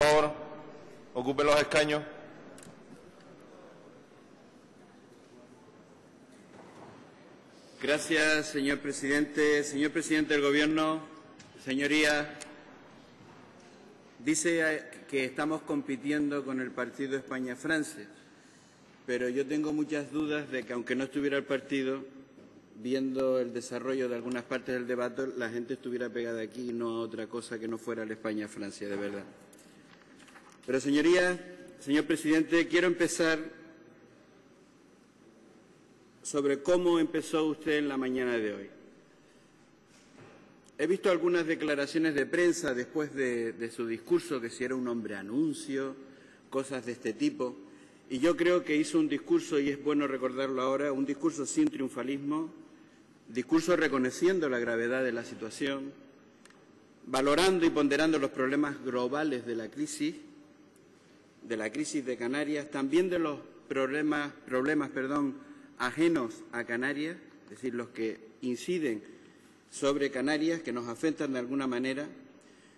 Por favor, ocupen los escaños. Gracias, señor presidente. Señor presidente del Gobierno, señorías, dice que estamos compitiendo con el partido España-Francia, pero yo tengo muchas dudas de que, aunque no estuviera el partido, viendo el desarrollo de algunas partes del debate, la gente estuviera pegada aquí y no a otra cosa que no fuera el España-Francia, de verdad. Pero, señorías, señor presidente, quiero empezar sobre cómo empezó usted en la mañana de hoy. He visto algunas declaraciones de prensa después de su discurso, que si era un hombre anuncio, cosas de este tipo, y yo creo que hizo un discurso, y es bueno recordarlo ahora, un discurso sin triunfalismo, discurso reconociendo la gravedad de la situación, valorando y ponderando los problemas globales de la crisis de Canarias, también de los problemas ajenos a Canarias, es decir, los que inciden sobre Canarias, que nos afectan de alguna manera,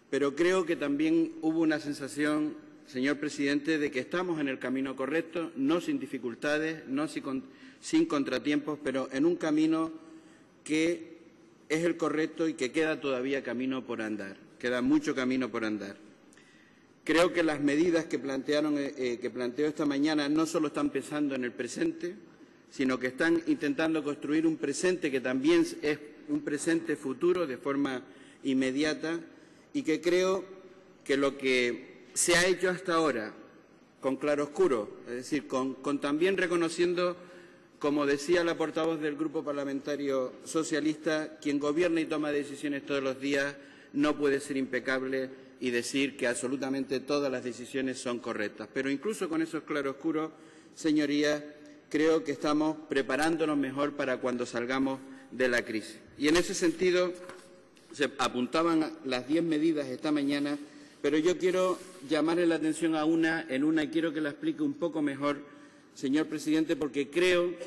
pero creo que también hubo una sensación, señor presidente, de que estamos en el camino correcto, no sin dificultades, no sin contratiempos, pero en un camino que es el correcto y que queda todavía camino por andar, queda mucho camino por andar. Creo que las medidas que planteó esta mañana no solo están pensando en el presente, sino que están intentando construir un presente que también es un presente futuro de forma inmediata, y que creo que lo que se ha hecho hasta ahora con claroscuro, es decir, con también reconociendo, como decía la portavoz del Grupo Parlamentario Socialista, quien gobierna y toma decisiones todos los días no puede ser impecable y decir que absolutamente todas las decisiones son correctas. Pero incluso con esos claroscuros, señorías, creo que estamos preparándonos mejor para cuando salgamos de la crisis. Y en ese sentido se apuntaban las 10 medidas esta mañana, pero yo quiero llamarle la atención a una y quiero que la explique un poco mejor, señor presidente, porque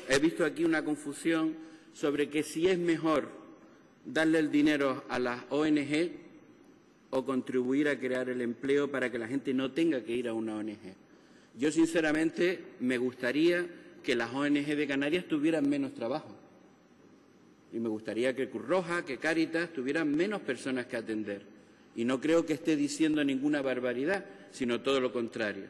he visto aquí una confusión sobre que si es mejor darle el dinero a las ONG o contribuir a crear el empleo para que la gente no tenga que ir a una ONG. Yo, sinceramente, me gustaría que las ONG de Canarias tuvieran menos trabajo. Y me gustaría que Cruz Roja, que Cáritas, tuvieran menos personas que atender. Y no creo que esté diciendo ninguna barbaridad, sino todo lo contrario.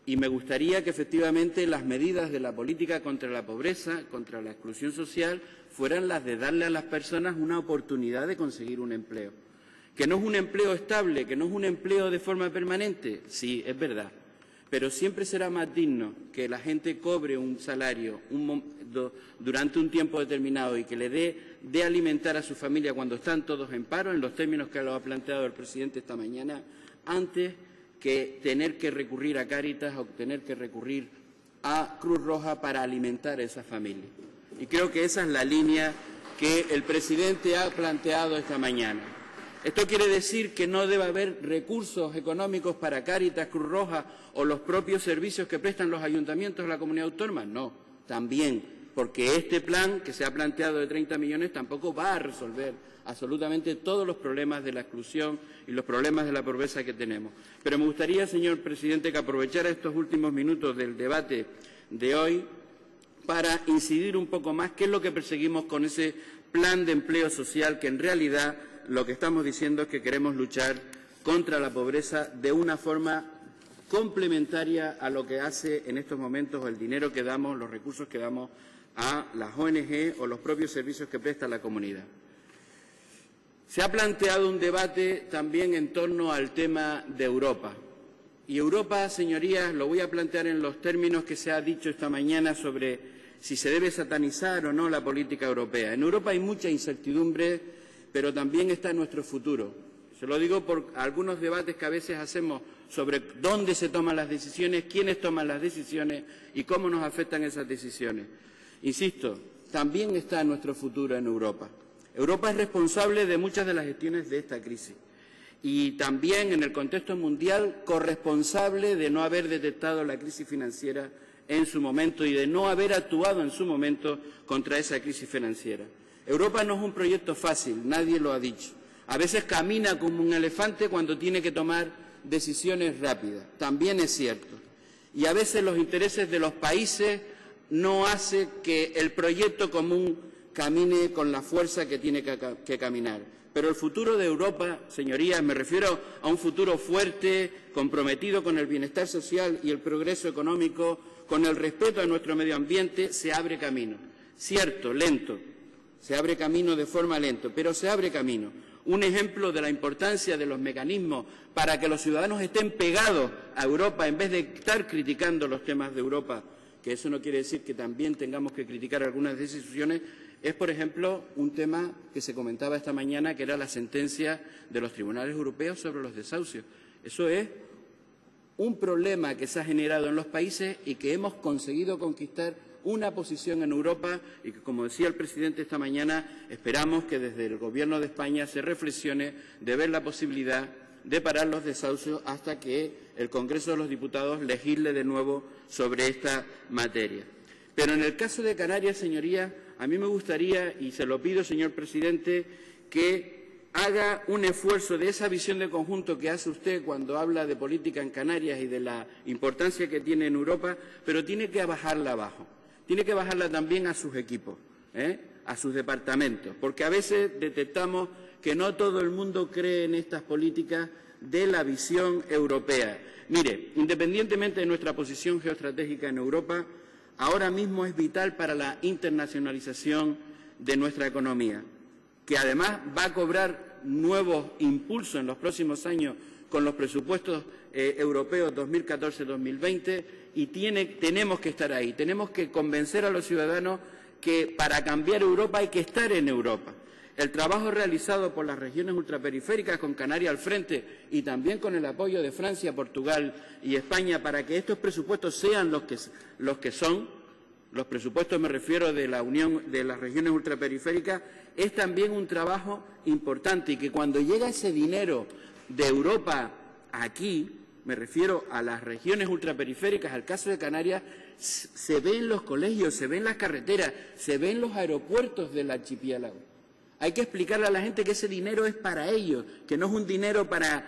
Y me gustaría que, efectivamente, las medidas de la política contra la pobreza, contra la exclusión social, fueran las de darle a las personas una oportunidad de conseguir un empleo. Que no es un empleo estable, que no es un empleo de forma permanente, sí, es verdad. Pero siempre será más digno que la gente cobre un salario durante un tiempo determinado y que le dé de alimentar a su familia cuando están todos en paro, en los términos que lo ha planteado el presidente esta mañana, antes que tener que recurrir a Cáritas o tener que recurrir a Cruz Roja para alimentar a esa familia. Y creo que esa es la línea que el presidente ha planteado esta mañana. ¿Esto quiere decir que no debe haber recursos económicos para Cáritas, Cruz Roja o los propios servicios que prestan los ayuntamientos de la comunidad autónoma? No, también, porque este plan que se ha planteado de 30 millones tampoco va a resolver absolutamente todos los problemas de la exclusión y los problemas de la pobreza que tenemos. Pero me gustaría, señor presidente, que aprovechara estos últimos minutos del debate de hoy para incidir un poco más qué es lo que perseguimos con ese plan de empleo social, que en realidad lo que estamos diciendo es que queremos luchar contra la pobreza de una forma complementaria a lo que hace en estos momentos el dinero que damos, los recursos que damos a las ONG o los propios servicios que presta la comunidad. Se ha planteado un debate también en torno al tema de Europa. Y Europa, señorías, lo voy a plantear en los términos que se ha dicho esta mañana sobre si se debe satanizar o no la política europea. En Europa hay mucha incertidumbre, pero también está nuestro futuro. Se lo digo por algunos debates que a veces hacemos sobre dónde se toman las decisiones, quiénes toman las decisiones y cómo nos afectan esas decisiones. Insisto, también está nuestro futuro en Europa. Europa es responsable de muchas de las gestiones de esta crisis y también, en el contexto mundial, corresponsable de no haber detectado la crisis financiera en su momento y de no haber actuado en su momento contra esa crisis financiera. Europa no es un proyecto fácil, nadie lo ha dicho. A veces camina como un elefante cuando tiene que tomar decisiones rápidas. También es cierto. Y a veces los intereses de los países no hacen que el proyecto común camine con la fuerza que tiene que caminar. Pero el futuro de Europa, señorías, me refiero a un futuro fuerte, comprometido con el bienestar social y el progreso económico, con el respeto a nuestro medio ambiente, se abre camino. Cierto, lento, se abre camino de forma lenta, pero se abre camino. Un ejemplo de la importancia de los mecanismos para que los ciudadanos estén pegados a Europa en vez de estar criticando los temas de Europa, que eso no quiere decir que también tengamos que criticar algunas decisiones, es, por ejemplo, un tema que se comentaba esta mañana, que era la sentencia de los tribunales europeos sobre los desahucios. Eso es un problema que se ha generado en los países y que hemos conseguido conquistar una posición en Europa y que, como decía el presidente esta mañana, esperamos que desde el Gobierno de España se reflexione de ver la posibilidad de parar los desahucios hasta que el Congreso de los Diputados legisle de nuevo sobre esta materia. Pero en el caso de Canarias, señorías, a mí me gustaría, y se lo pido, señor presidente, que haga un esfuerzo de esa visión de conjunto que hace usted cuando habla de política en Canarias y de la importancia que tiene en Europa, pero tiene que bajarla abajo. Tiene que bajarla también a sus equipos, a sus departamentos, porque a veces detectamos que no todo el mundo cree en estas políticas de la visión europea. Mire, independientemente de nuestra posición geoestratégica en Europa, ahora mismo es vital para la internacionalización de nuestra economía, que además va a cobrar nuevos impulsos en los próximos años con los presupuestos europeos 2014-2020 y tenemos que estar ahí, tenemos que convencer a los ciudadanos que para cambiar Europa hay que estar en Europa. El trabajo realizado por las regiones ultraperiféricas con Canarias al frente y también con el apoyo de Francia, Portugal y España para que estos presupuestos sean los que son, los presupuestos me refiero de la Unión de las regiones ultraperiféricas, es también un trabajo importante y que cuando llega ese dinero de Europa aquí, me refiero a las regiones ultraperiféricas, al caso de Canarias, se ve en los colegios, se ve en las carreteras, se ve en los aeropuertos del archipiélago. Hay que explicarle a la gente que ese dinero es para ellos, que no es un dinero para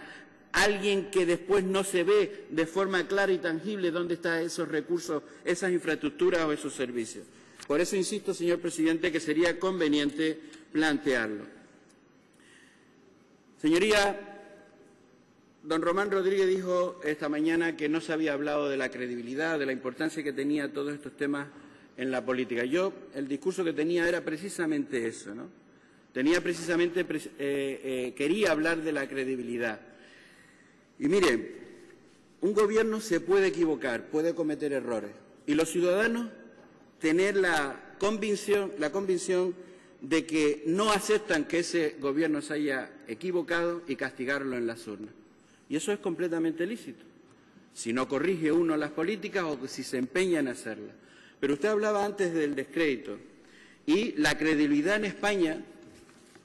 alguien que después no se ve de forma clara y tangible dónde están esos recursos, esas infraestructuras o esos servicios. Por eso insisto, señor presidente, que sería conveniente plantearlo. Señoría, don Román Rodríguez dijo esta mañana que no se había hablado de la credibilidad, de la importancia que tenía todos estos temas en la política. El discurso que tenía era precisamente eso, ¿no? Quería hablar de la credibilidad. Y mire, un gobierno se puede equivocar, puede cometer errores, y los ciudadanos tener la convicción de que no aceptan que ese gobierno se haya equivocado y castigarlo en las urnas. Y eso es completamente lícito, si no corrige uno las políticas o si se empeña en hacerlas. Pero usted hablaba antes del descrédito y la credibilidad en España,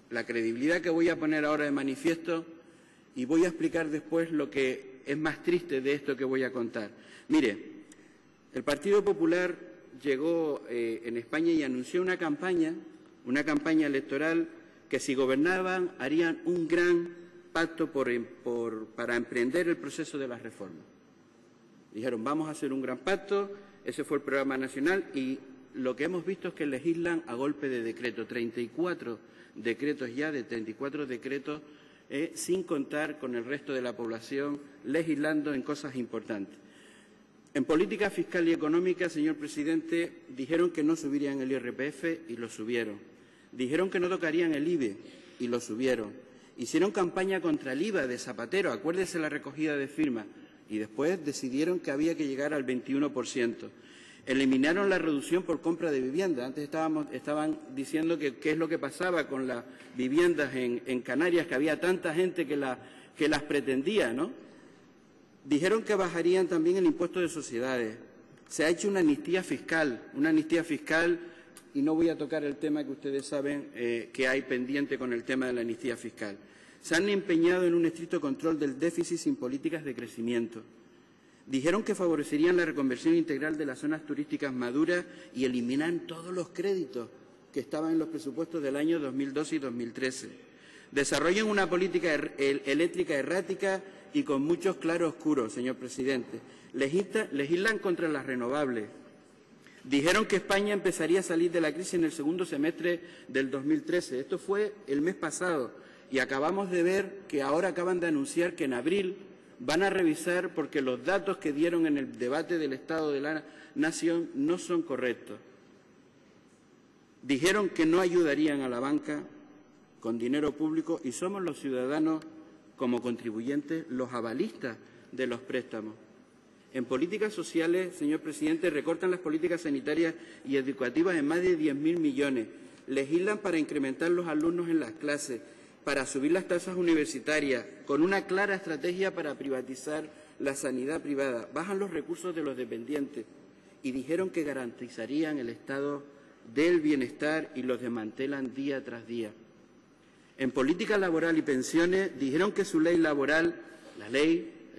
la credibilidad que voy a poner ahora de manifiesto y voy a explicar después lo que es más triste de esto que voy a contar. Mire, el Partido Popular llegó en España y anunció una campaña electoral que si gobernaban harían un gran pacto para emprender el proceso de las reformas. Dijeron, vamos a hacer un gran pacto, ese fue el programa nacional y lo que hemos visto es que legislan a golpe de decreto, 34 decretos ya, de 34 decretos, sin contar con el resto de la población, legislando en cosas importantes. En política fiscal y económica, señor presidente, dijeron que no subirían el IRPF y lo subieron. Dijeron que no tocarían el IBE y lo subieron. Hicieron campaña contra el IVA de Zapatero, acuérdese la recogida de firmas, y después decidieron que había que llegar al 21%. Eliminaron la reducción por compra de vivienda. Antes estaban diciendo que qué es lo que pasaba con las viviendas en Canarias, que había tanta gente que las pretendía, ¿no? Dijeron que bajarían también el impuesto de sociedades. Se ha hecho una amnistía fiscal, y no voy a tocar el tema que ustedes saben que hay pendiente con el tema de la amnistía fiscal. Se han empeñado en un estricto control del déficit sin políticas de crecimiento. Dijeron que favorecerían la reconversión integral de las zonas turísticas maduras y eliminan todos los créditos que estaban en los presupuestos del año 2012 y 2013. Desarrollan una política eléctrica errática y con muchos claroscuros, señor presidente. Legislan contra las renovables. Dijeron que España empezaría a salir de la crisis en el segundo semestre del 2013. Esto fue el mes pasado y acabamos de ver que ahora acaban de anunciar que en abril van a revisar porque los datos que dieron en el debate del Estado de la Nación no son correctos. Dijeron que no ayudarían a la banca con dinero público y somos los ciudadanos, como contribuyentes, los avalistas de los préstamos. En políticas sociales, señor presidente, recortan las políticas sanitarias y educativas en más de 10.000 millones. Legislan para incrementar los alumnos en las clases, para subir las tasas universitarias, con una clara estrategia para privatizar la sanidad privada. Bajan los recursos de los dependientes y dijeron que garantizarían el estado del bienestar y los desmantelan día tras día. En política laboral y pensiones dijeron que su ley laboral,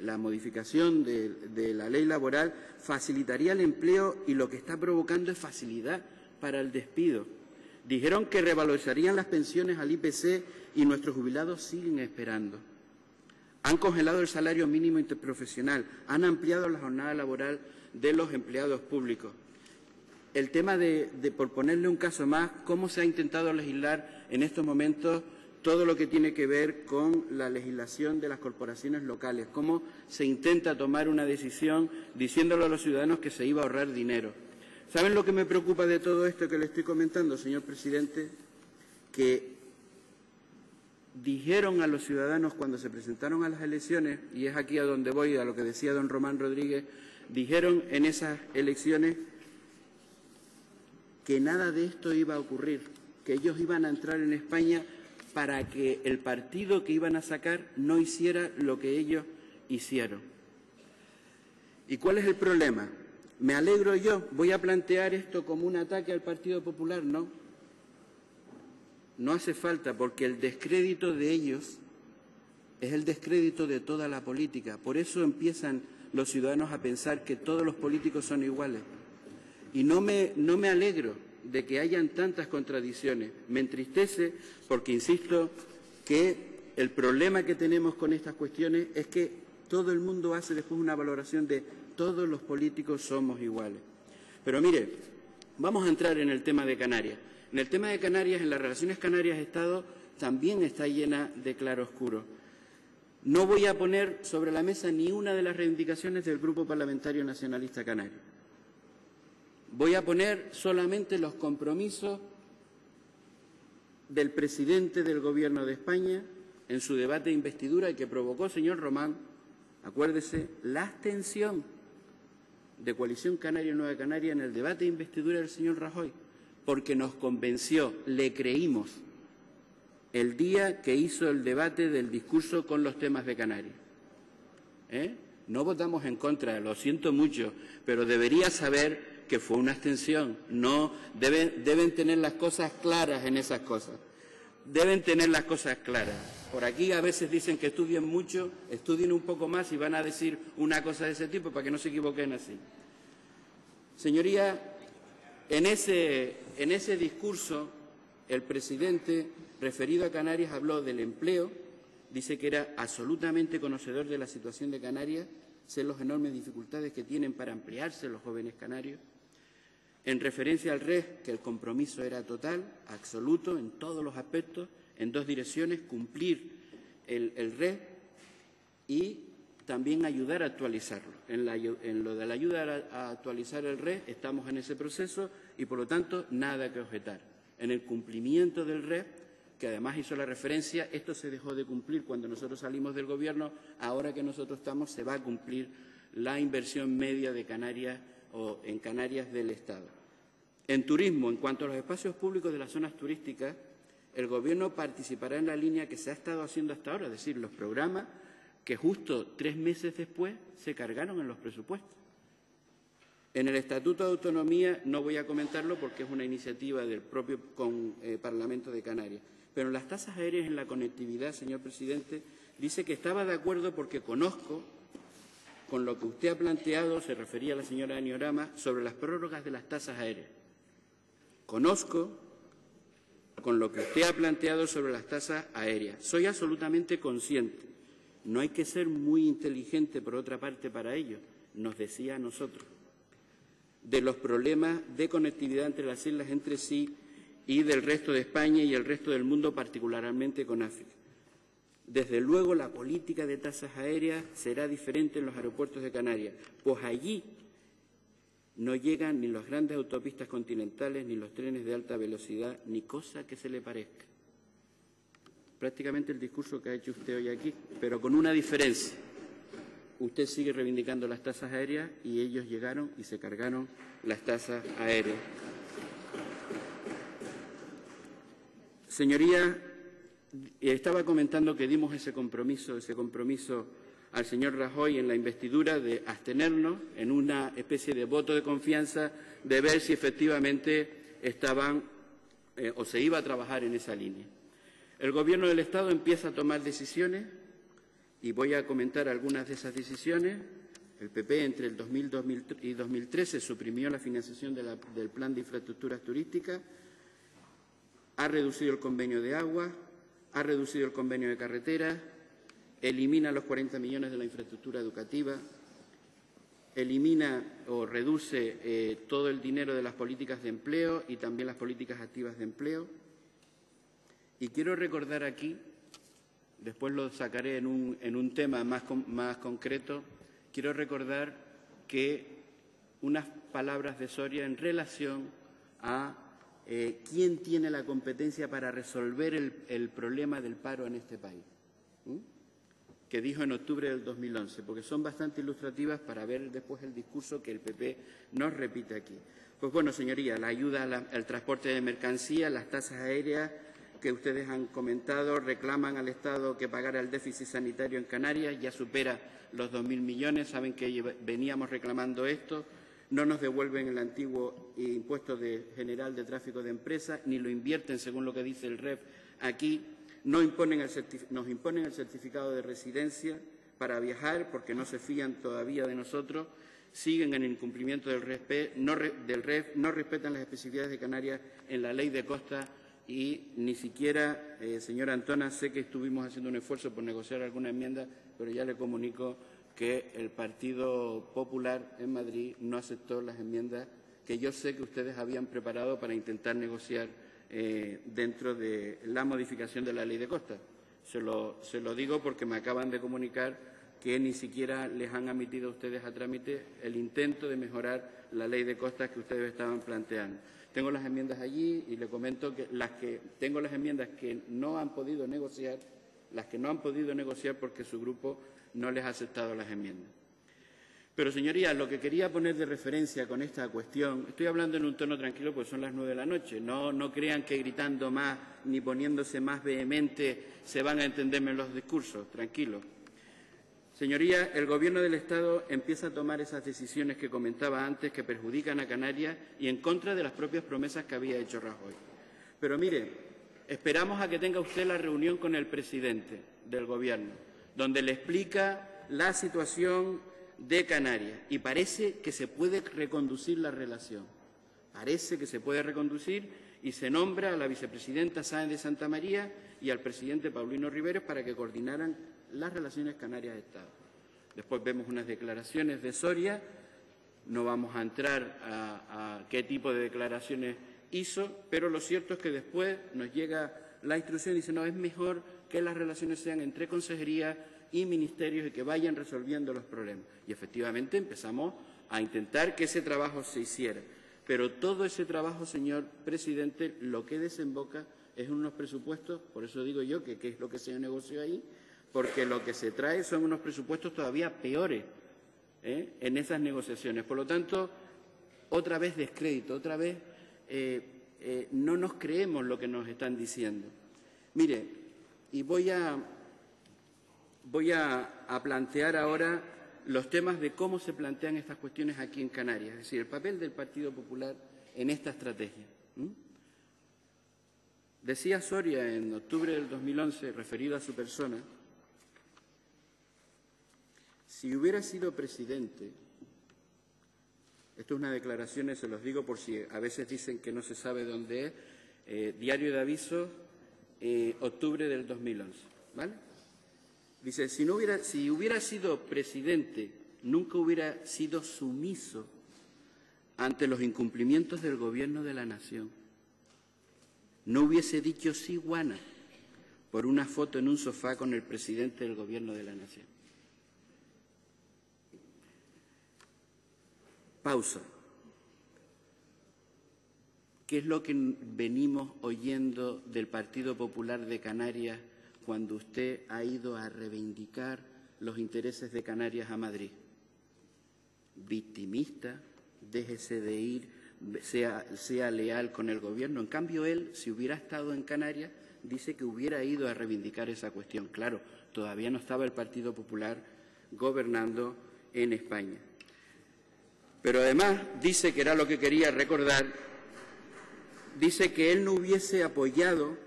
la modificación de la ley laboral, facilitaría el empleo y lo que está provocando es facilidad para el despido. Dijeron que revalorizarían las pensiones al IPC y nuestros jubilados siguen esperando. Han congelado el salario mínimo interprofesional, han ampliado la jornada laboral de los empleados públicos. El tema por ponerle un caso más, cómo se ha intentado legislar en estos momentos todo lo que tiene que ver con la legislación de las corporaciones locales, cómo se intenta tomar una decisión diciéndole a los ciudadanos que se iba a ahorrar dinero. ¿Saben lo que me preocupa de todo esto que le estoy comentando, señor presidente? Que dijeron a los ciudadanos cuando se presentaron a las elecciones, y es aquí a donde voy, a lo que decía don Román Rodríguez, dijeron en esas elecciones que nada de esto iba a ocurrir, que ellos iban a entrar en España para que el partido que iban a sacar no hiciera lo que ellos hicieron. ¿Y cuál es el problema? ¿Me alegro yo? ¿Voy a plantear esto como un ataque al Partido Popular? No. No hace falta, porque el descrédito de ellos es el descrédito de toda la política. Por eso empiezan los ciudadanos a pensar que todos los políticos son iguales. Y no me alegro de que hayan tantas contradicciones. Me entristece porque, insisto, que el problema que tenemos con estas cuestiones es que todo el mundo hace después una valoración de todos los políticos somos iguales. Pero mire, vamos a entrar en el tema de Canarias. En el tema de Canarias, en las relaciones Canarias-Estado, también está llena de claroscuros. No voy a poner sobre la mesa ni una de las reivindicaciones del Grupo Parlamentario Nacionalista Canario. Voy a poner solamente los compromisos del presidente del Gobierno de España en su debate de investidura y que provocó, señor Román, acuérdese, la abstención de Coalición Canaria y Nueva Canaria en el debate de investidura del señor Rajoy, porque nos convenció, le creímos, el día que hizo el debate del discurso con los temas de Canarias. No votamos en contra, lo siento mucho, pero debería saber que fue una abstención. No, deben tener las cosas claras en esas cosas. Deben tener las cosas claras. Por aquí a veces dicen que estudien mucho, estudien un poco más y van a decir una cosa de ese tipo para que no se equivoquen así. Señoría, en ese discurso el presidente referido a Canarias habló del empleo, dice que era absolutamente conocedor de la situación de Canarias, sé las enormes dificultades que tienen para ampliarse los jóvenes canarios. En referencia al RES, que el compromiso era total, absoluto, en todos los aspectos, en dos direcciones, cumplir el RES y también ayudar a actualizarlo. En lo de la ayuda a actualizar el RES estamos en ese proceso y, por lo tanto, nada que objetar. En el cumplimiento del RES, que además hizo la referencia, esto se dejó de cumplir cuando nosotros salimos del Gobierno, ahora que nosotros estamos se va a cumplir la inversión media de Canarias o en Canarias del Estado. En turismo, en cuanto a los espacios públicos de las zonas turísticas, el Gobierno participará en la línea que se ha estado haciendo hasta ahora, es decir, los programas que justo 3 meses después se cargaron en los presupuestos. En el Estatuto de Autonomía no voy a comentarlo porque es una iniciativa del propio Parlamento de Canarias, pero en las tasas aéreas en la conectividad, señor presidente, dice que estaba de acuerdo porque conozco con lo que usted ha planteado, se refería a la señora Aniorama, sobre las prórrogas de las tasas aéreas. Conozco con lo que usted ha planteado sobre las tasas aéreas. Soy absolutamente consciente No hay que ser muy inteligente, por otra parte, para ello, nos decía a nosotros, de los problemas de conectividad entre las islas entre sí y del resto de España y el resto del mundo, particularmente con África. Desde luego, la política de tasas aéreas será diferente en los aeropuertos de Canarias, pues allí no llegan ni las grandes autopistas continentales, ni los trenes de alta velocidad, ni cosa que se le parezca. Prácticamente el discurso que ha hecho usted hoy aquí, pero con una diferencia. Usted sigue reivindicando las tasas aéreas y ellos llegaron y se cargaron las tasas aéreas. Señoría, estaba comentando que dimos ese compromiso al señor Rajoy en la investidura de abstenernos en una especie de voto de confianza de ver si efectivamente estaban o se iba a trabajar en esa línea. El Gobierno del Estado empieza a tomar decisiones y voy a comentar algunas de esas decisiones. El PP entre el 2000 y 2013 suprimió la financiación del Plan de Infraestructuras Turísticas, ha reducido el convenio de agua, ha reducido el convenio de carreteras, elimina los 40 millones de la infraestructura educativa, elimina o reduce todo el dinero de las políticas de empleo y también las políticas activas de empleo. Y quiero recordar aquí, después lo sacaré en un tema más concreto, quiero recordar que unas palabras de Soria en relación a quién tiene la competencia para resolver el problema del paro en este país, que dijo en octubre del 2011, porque son bastante ilustrativas para ver después el discurso que el PP nos repite aquí. Pues bueno, señorías, la ayuda al transporte de mercancías, las tasas aéreas que ustedes han comentado, reclaman al Estado que pagara el déficit sanitario en Canarias, ya supera los 2.000 millones, saben que veníamos reclamando esto, no nos devuelven el antiguo impuesto general de tráfico de empresas, ni lo invierten según lo que dice el REF aquí, nos imponen el certificado de residencia para viajar porque no se fían todavía de nosotros, siguen en el incumplimiento del REF, no respetan las especificidades de Canarias en la ley de costas y ni siquiera, señora Antona, sé que estuvimos haciendo un esfuerzo por negociar alguna enmienda, pero ya le comunico que el Partido Popular en Madrid no aceptó las enmiendas que yo sé que ustedes habían preparado para intentar negociar dentro de la modificación de la ley de costas. Se lo digo porque me acaban de comunicar que ni siquiera les han admitido a ustedes a trámite el intento de mejorar la ley de costas que ustedes estaban planteando. Tengo las enmiendas allí y le comento que tengo las enmiendas que no han podido negociar, porque su grupo no les ha aceptado las enmiendas. Pero, señorías, lo que quería poner de referencia con esta cuestión, estoy hablando en un tono tranquilo porque son las 9 de la noche, no crean que gritando más ni poniéndose más vehemente se van a entenderme los discursos, tranquilos. Señorías, el Gobierno del Estado empieza a tomar esas decisiones que comentaba antes que perjudican a Canarias y en contra de las propias promesas que había hecho Rajoy. Pero mire, esperamos a que tenga usted la reunión con el presidente del Gobierno, donde le explica la situación de Canarias y parece que se puede reconducir la relación. Parece que se puede reconducir y se nombra a la vicepresidenta Sáenz de Santamaría y al presidente Paulino Riveros para que coordinaran las relaciones Canarias-Estado. Después vemos unas declaraciones de Soria, no vamos a entrar a qué tipo de declaraciones hizo, pero lo cierto es que después nos llega la instrucción y dice, no, es mejor que las relaciones sean entre consejerías y ministerios y que vayan resolviendo los problemas. Y efectivamente empezamos a intentar que ese trabajo se hiciera. Pero todo ese trabajo, señor presidente, lo que desemboca es unos presupuestos, por eso digo yo que qué es lo que se negoció ahí, porque lo que se trae son unos presupuestos todavía peores en esas negociaciones. Por lo tanto, otra vez descrédito, otra vez no nos creemos lo que nos están diciendo. Mire, y voy a plantear ahora los temas de cómo se plantean estas cuestiones aquí en Canarias, es decir, el papel del Partido Popular en esta estrategia. Decía Soria en octubre del 2011, referido a su persona, si hubiera sido presidente, esto es una declaración, se los digo por si a veces dicen que no se sabe dónde es, Diario de Avisos, octubre del 2011, ¿vale? Dice, si hubiera sido presidente, nunca hubiera sido sumiso ante los incumplimientos del Gobierno de la Nación. No hubiese dicho sí, guana, por una foto en un sofá con el presidente del Gobierno de la Nación. Pausa. ¿Qué es lo que venimos oyendo del Partido Popular de Canarias cuando usted ha ido a reivindicar los intereses de Canarias a Madrid? Victimista, déjese de ir, sea leal con el Gobierno. En cambio, él, si hubiera estado en Canarias, dice que hubiera ido a reivindicar esa cuestión. Claro, todavía no estaba el Partido Popular gobernando en España. Pero además dice, que era lo que quería recordar, dice que él no hubiese apoyado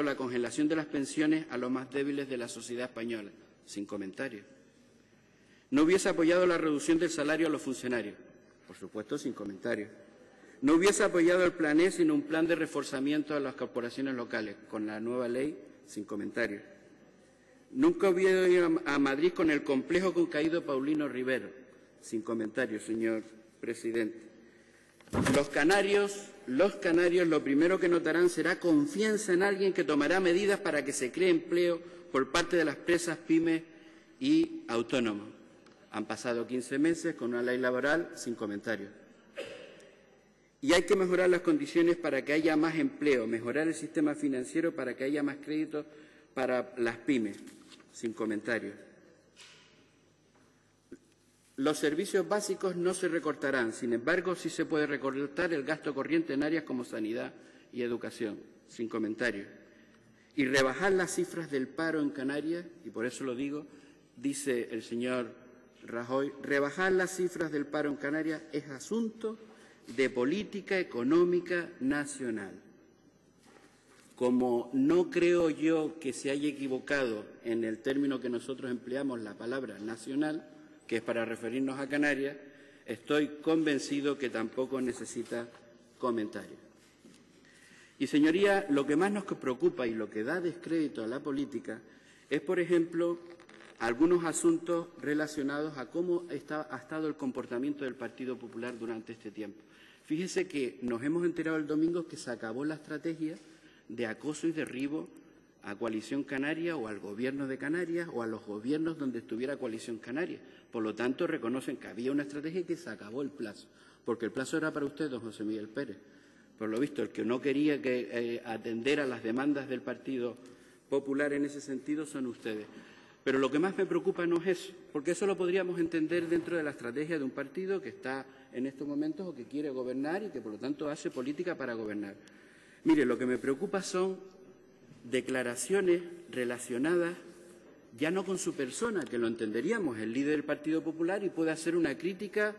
la congelación de las pensiones a los más débiles de la sociedad española, sin comentarios. No hubiese apoyado la reducción del salario a los funcionarios, por supuesto, sin comentarios. No hubiese apoyado el plan E, sino un plan de reforzamiento a las corporaciones locales, con la nueva ley, sin comentarios. Nunca hubiera ido a Madrid con el complejo concaído Paulino Rivero, sin comentarios, señor presidente. Los canarios lo primero que notarán será confianza en alguien que tomará medidas para que se cree empleo por parte de las empresas, pymes y autónomos. Han pasado 15 meses con una ley laboral sin comentarios. Y hay que mejorar las condiciones para que haya más empleo, mejorar el sistema financiero para que haya más créditos para las pymes, sin comentarios. Los servicios básicos no se recortarán, sin embargo, sí se puede recortar el gasto corriente en áreas como sanidad y educación, sin comentarios. Y rebajar las cifras del paro en Canarias, y por eso lo digo, dice el señor Rajoy, rebajar las cifras del paro en Canarias es asunto de política económica nacional. Como no creo yo que se haya equivocado en el término que nosotros empleamos, la palabra nacional, que es para referirnos a Canarias, estoy convencido que tampoco necesita comentarios. Y, señoría, lo que más nos preocupa y lo que da descrédito a la política es, por ejemplo, algunos asuntos relacionados a cómo ha estado el comportamiento del Partido Popular durante este tiempo. Fíjese que nos hemos enterado el domingo que se acabó la estrategia de acoso y derribo a Coalición Canaria o al Gobierno de Canarias o a los gobiernos donde estuviera Coalición Canaria. Por lo tanto, reconocen que había una estrategia y que se acabó el plazo, porque el plazo era para usted, don José Miguel Pérez. Por lo visto, el que no quería atender a las demandas del Partido Popular en ese sentido son ustedes. Pero lo que más me preocupa no es eso, porque eso lo podríamos entender dentro de la estrategia de un partido que está en estos momentos o que quiere gobernar y que, por lo tanto, hace política para gobernar. Mire, lo que me preocupa son declaraciones relacionadas ya no con su persona, que lo entenderíamos, el líder del Partido Popular, y puede hacer una crítica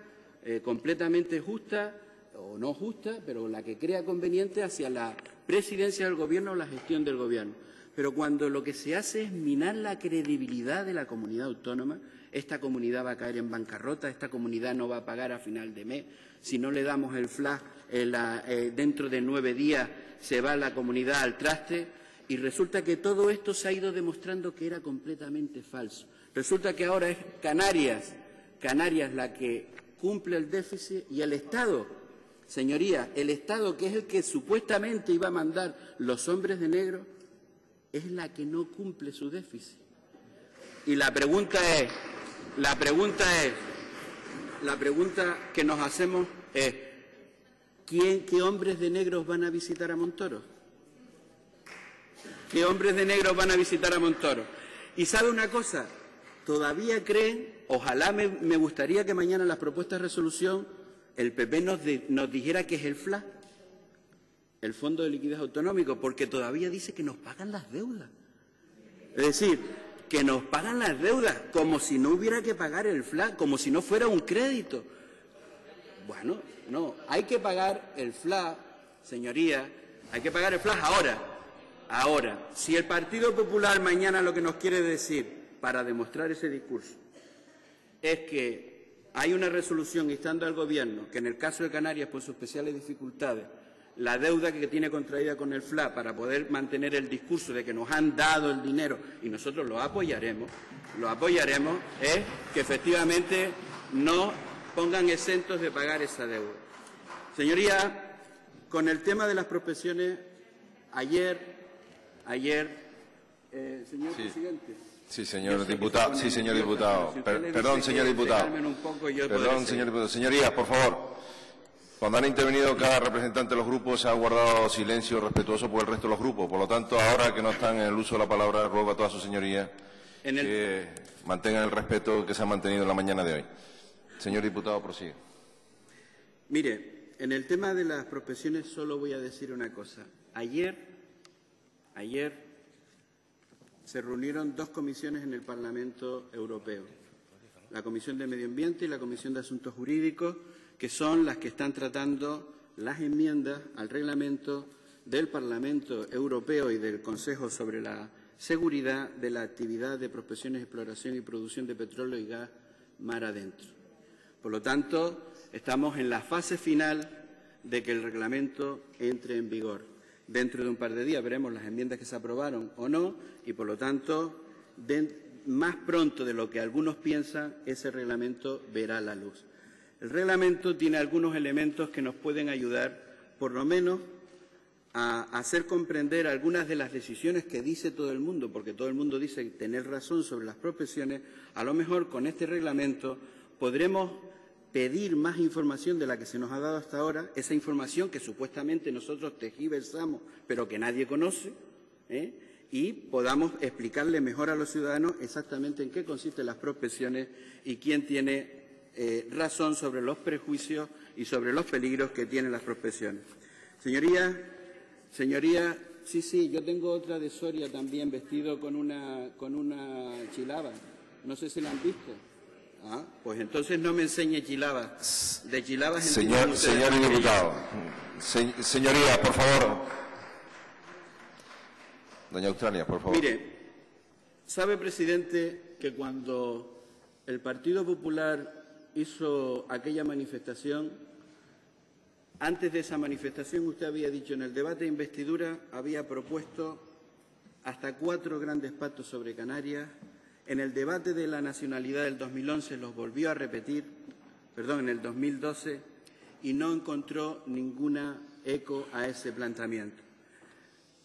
completamente justa o no justa, pero la que crea conveniente hacia la presidencia del Gobierno o la gestión del Gobierno. Pero cuando lo que se hace es minar la credibilidad de la comunidad autónoma, esta comunidad va a caer en bancarrota, esta comunidad no va a pagar a final de mes, si no le damos el flash dentro de 9 días se va la comunidad al traste, y resulta que todo esto se ha ido demostrando que era completamente falso. Resulta que ahora es Canarias la que cumple el déficit y el Estado, señoría, el Estado, que es el que supuestamente iba a mandar los hombres de negro, es la que no cumple su déficit. Y la pregunta que nos hacemos es, ¿qué hombres de negros van a visitar a Montoro? ¿Qué hombres de negros van a visitar a Montoro? Y ¿sabe una cosa? Todavía creen, ojalá me gustaría que mañana en las propuestas de resolución el PP nos dijera qué es el FLA, el Fondo de Liquidez Autonómico, porque todavía dice que nos pagan las deudas. Es decir, que nos pagan las deudas como si no hubiera que pagar el FLA, como si no fuera un crédito. Bueno, no, hay que pagar el FLA, señoría, hay que pagar el FLA ahora. Ahora, si el Partido Popular mañana lo que nos quiere decir, para demostrar ese discurso, es que hay una resolución instando al Gobierno que en el caso de Canarias, por sus especiales dificultades, la deuda que tiene contraída con el FLA para poder mantener el discurso de que nos han dado el dinero y nosotros lo apoyaremos, es que efectivamente no pongan exentos de pagar esa deuda. Señorías, con el tema de las prospecciones, ayer, señor presidente. Sí, señor diputado. Sí, señor diputado. Perdón, señor diputado. Perdón, señor diputado. Señorías, por favor. Cuando han intervenido cada representante de los grupos se ha guardado silencio respetuoso por el resto de los grupos. Por lo tanto, ahora que no están en el uso de la palabra, ruego a todas sus señorías que mantengan el respeto que se ha mantenido en la mañana de hoy. Señor diputado, prosigue. Mire, en el tema de las prospecciones solo voy a decir una cosa. Ayer se reunieron dos comisiones en el Parlamento Europeo, la Comisión de Medio Ambiente y la Comisión de Asuntos Jurídicos, que son las que están tratando las enmiendas al reglamento del Parlamento Europeo y del Consejo sobre la seguridad de la actividad de prospecciones, exploración y producción de petróleo y gas mar adentro. Por lo tanto, estamos en la fase final de que el reglamento entre en vigor. Dentro de un par de días veremos las enmiendas que se aprobaron o no y, por lo tanto, más pronto de lo que algunos piensan, ese reglamento verá la luz. El reglamento tiene algunos elementos que nos pueden ayudar, por lo menos, a hacer comprender algunas de las decisiones que dice todo el mundo, porque todo el mundo dice tener razón sobre las prospecciones. A lo mejor con este reglamento podremos pedir más información de la que se nos ha dado hasta ahora, esa información que supuestamente nosotros tergiversamos, pero que nadie conoce, y podamos explicarle mejor a los ciudadanos exactamente en qué consisten las prospecciones y quién tiene razón sobre los prejuicios y sobre los peligros que tienen las prospecciones. Señorías, sí, yo tengo otra de Soria también vestido con una chilaba. No sé si la han visto. Ah, pues entonces no me enseñe chilabas. De chilabas señor diputado. Señoría, por favor. Doña Australia, por favor. Mire, sabe, presidente, que cuando el Partido Popular hizo aquella manifestación, antes de esa manifestación usted había dicho en el debate de investidura, había propuesto hasta 4 grandes pactos sobre Canarias. En el debate de la nacionalidad del 2011 los volvió a repetir, en el 2012, y no encontró ninguna eco a ese planteamiento.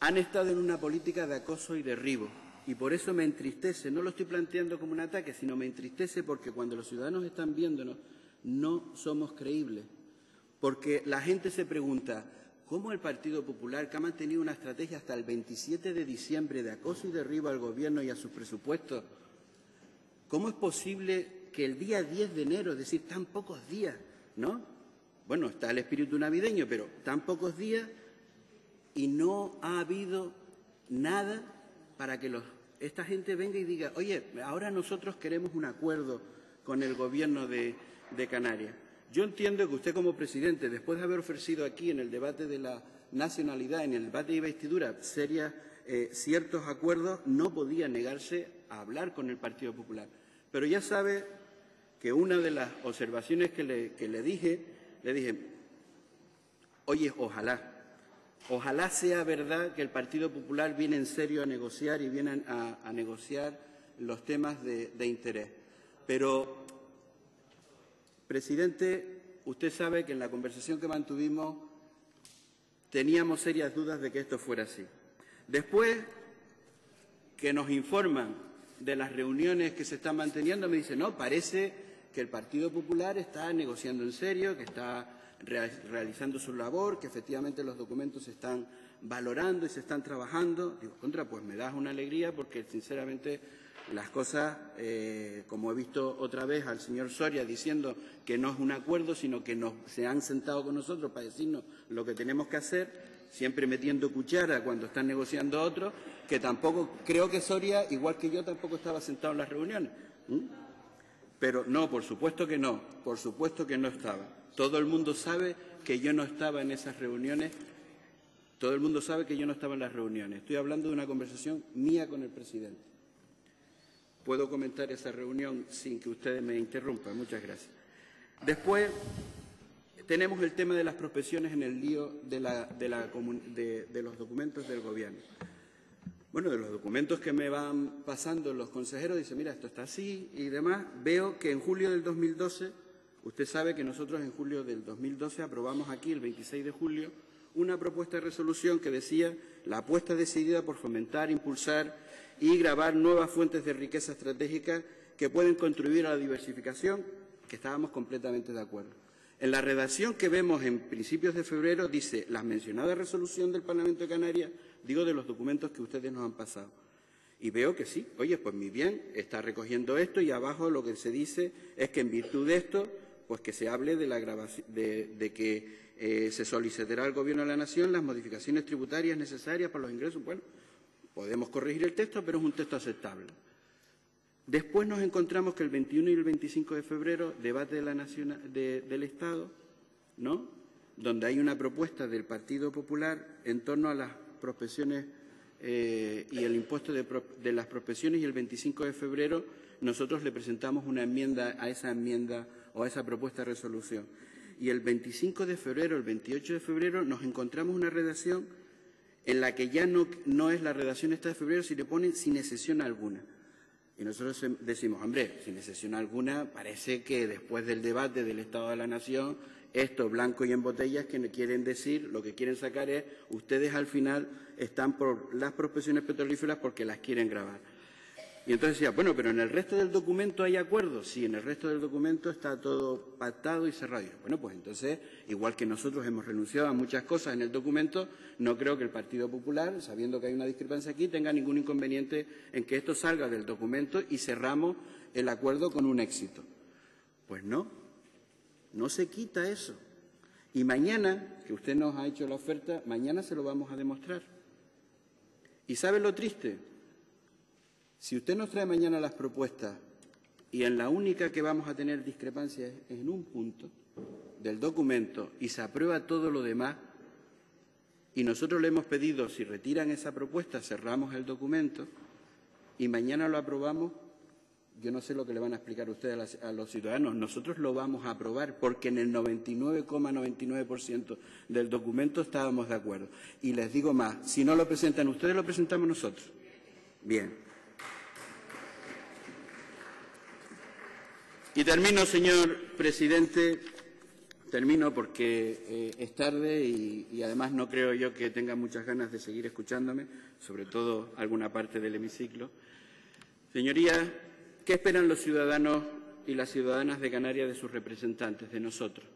Han estado en una política de acoso y derribo, y por eso me entristece, no lo estoy planteando como un ataque, sino me entristece porque cuando los ciudadanos están viéndonos no somos creíbles. Porque la gente se pregunta, ¿cómo el Partido Popular, que ha mantenido una estrategia hasta el 27 de diciembre de acoso y derribo al Gobierno y a sus presupuestos, cómo es posible que el día 10 de enero, es decir, tan pocos días, ¿no? Bueno, está el espíritu navideño, pero tan pocos días y no ha habido nada para que esta gente venga y diga, oye, ahora nosotros queremos un acuerdo con el Gobierno de Canarias. Yo entiendo que usted como presidente, después de haber ofrecido aquí en el debate de la nacionalidad, en el debate de investidura, ciertos acuerdos, no podía negarse a hablar con el Partido Popular. Pero ya sabe que una de las observaciones que le dije, oye, ojalá sea verdad que el Partido Popular viene en serio a negociar y viene a negociar los temas de interés. Pero, presidente, usted sabe que en la conversación que mantuvimos teníamos serias dudas de que esto fuera así. Después que nos informan de las reuniones que se están manteniendo, me dicen, no, parece que el Partido Popular está negociando en serio, que está realizando su labor, que efectivamente los documentos se están valorando y se están trabajando. Digo, pues me das una alegría porque, sinceramente, las cosas, como he visto otra vez al señor Soria diciendo que no es un acuerdo, sino que se han sentado con nosotros para decirnos lo que tenemos que hacer, siempre metiendo cuchara cuando están negociando otros, que tampoco, creo que Soria, igual que yo, tampoco estaba sentado en las reuniones. Pero no, por supuesto que no estaba. Todo el mundo sabe que yo no estaba en esas reuniones, todo el mundo sabe que yo no estaba en las reuniones. Estoy hablando de una conversación mía con el presidente. Puedo comentar esa reunión sin que ustedes me interrumpan. Muchas gracias. Después, tenemos el tema de las prospecciones en el lío de los documentos del Gobierno. Bueno, de los documentos que me van pasando los consejeros, dice, mira, esto está así y demás. Veo que en julio del 2012, usted sabe que nosotros en julio del 2012 aprobamos aquí, el 26 de julio, una propuesta de resolución que decía la apuesta decidida por fomentar, impulsar y gravar nuevas fuentes de riqueza estratégica que pueden contribuir a la diversificación, que estábamos completamente de acuerdo. En la redacción que vemos en principios de febrero dice la mencionada resolución del Parlamento de Canarias, digo de los documentos que ustedes nos han pasado. Y veo que sí, oye, pues muy bien, está recogiendo esto y abajo lo que se dice es que en virtud de esto, pues que se hable de la grabación, de que se solicitará al Gobierno de la Nación las modificaciones tributarias necesarias para los ingresos. Bueno, podemos corregir el texto, pero es un texto aceptable. Después nos encontramos que el 21 y el 25 de febrero, debate de la del Estado, ¿no?, donde hay una propuesta del Partido Popular en torno a las prospecciones y el impuesto de las prospecciones, y el 25 de febrero nosotros le presentamos una enmienda a esa propuesta de resolución. Y el 25 de febrero, el 28 de febrero, nos encontramos una redacción en la que ya no es la redacción esta de febrero, si le ponen sin excepción alguna. Y nosotros decimos, hombre, sin excepción alguna, parece que después del debate del Estado de la Nación, esto blanco y en botellas que quieren decir, lo que quieren sacar es, ustedes al final están por las prospecciones petrolíferas porque las quieren gravar. Y entonces decía, bueno, pero en el resto del documento hay acuerdos. Sí, en el resto del documento está todo pactado y cerrado. Bueno, pues entonces, igual que nosotros hemos renunciado a muchas cosas en el documento, no creo que el Partido Popular, sabiendo que hay una discrepancia aquí, tenga ningún inconveniente en que esto salga del documento y cerramos el acuerdo con un éxito. Pues no, no se quita eso. Y mañana, que usted nos ha hecho la oferta, mañana se lo vamos a demostrar. ¿Y sabe lo triste? Si usted nos trae mañana las propuestas y en la única que vamos a tener discrepancias es en un punto del documento y se aprueba todo lo demás, y nosotros le hemos pedido, si retiran esa propuesta, cerramos el documento y mañana lo aprobamos, yo no sé lo que le van a explicar ustedes a los ciudadanos. Nosotros lo vamos a aprobar porque en el 99,99% del documento estábamos de acuerdo. Y les digo más, si no lo presentan ustedes, lo presentamos nosotros. Bien. Y termino, señor presidente, termino porque es tarde y además no creo yo que tenga muchas ganas de seguir escuchándome, sobre todo alguna parte del hemiciclo. Señorías, ¿qué esperan los ciudadanos y las ciudadanas de Canarias de sus representantes, de nosotros?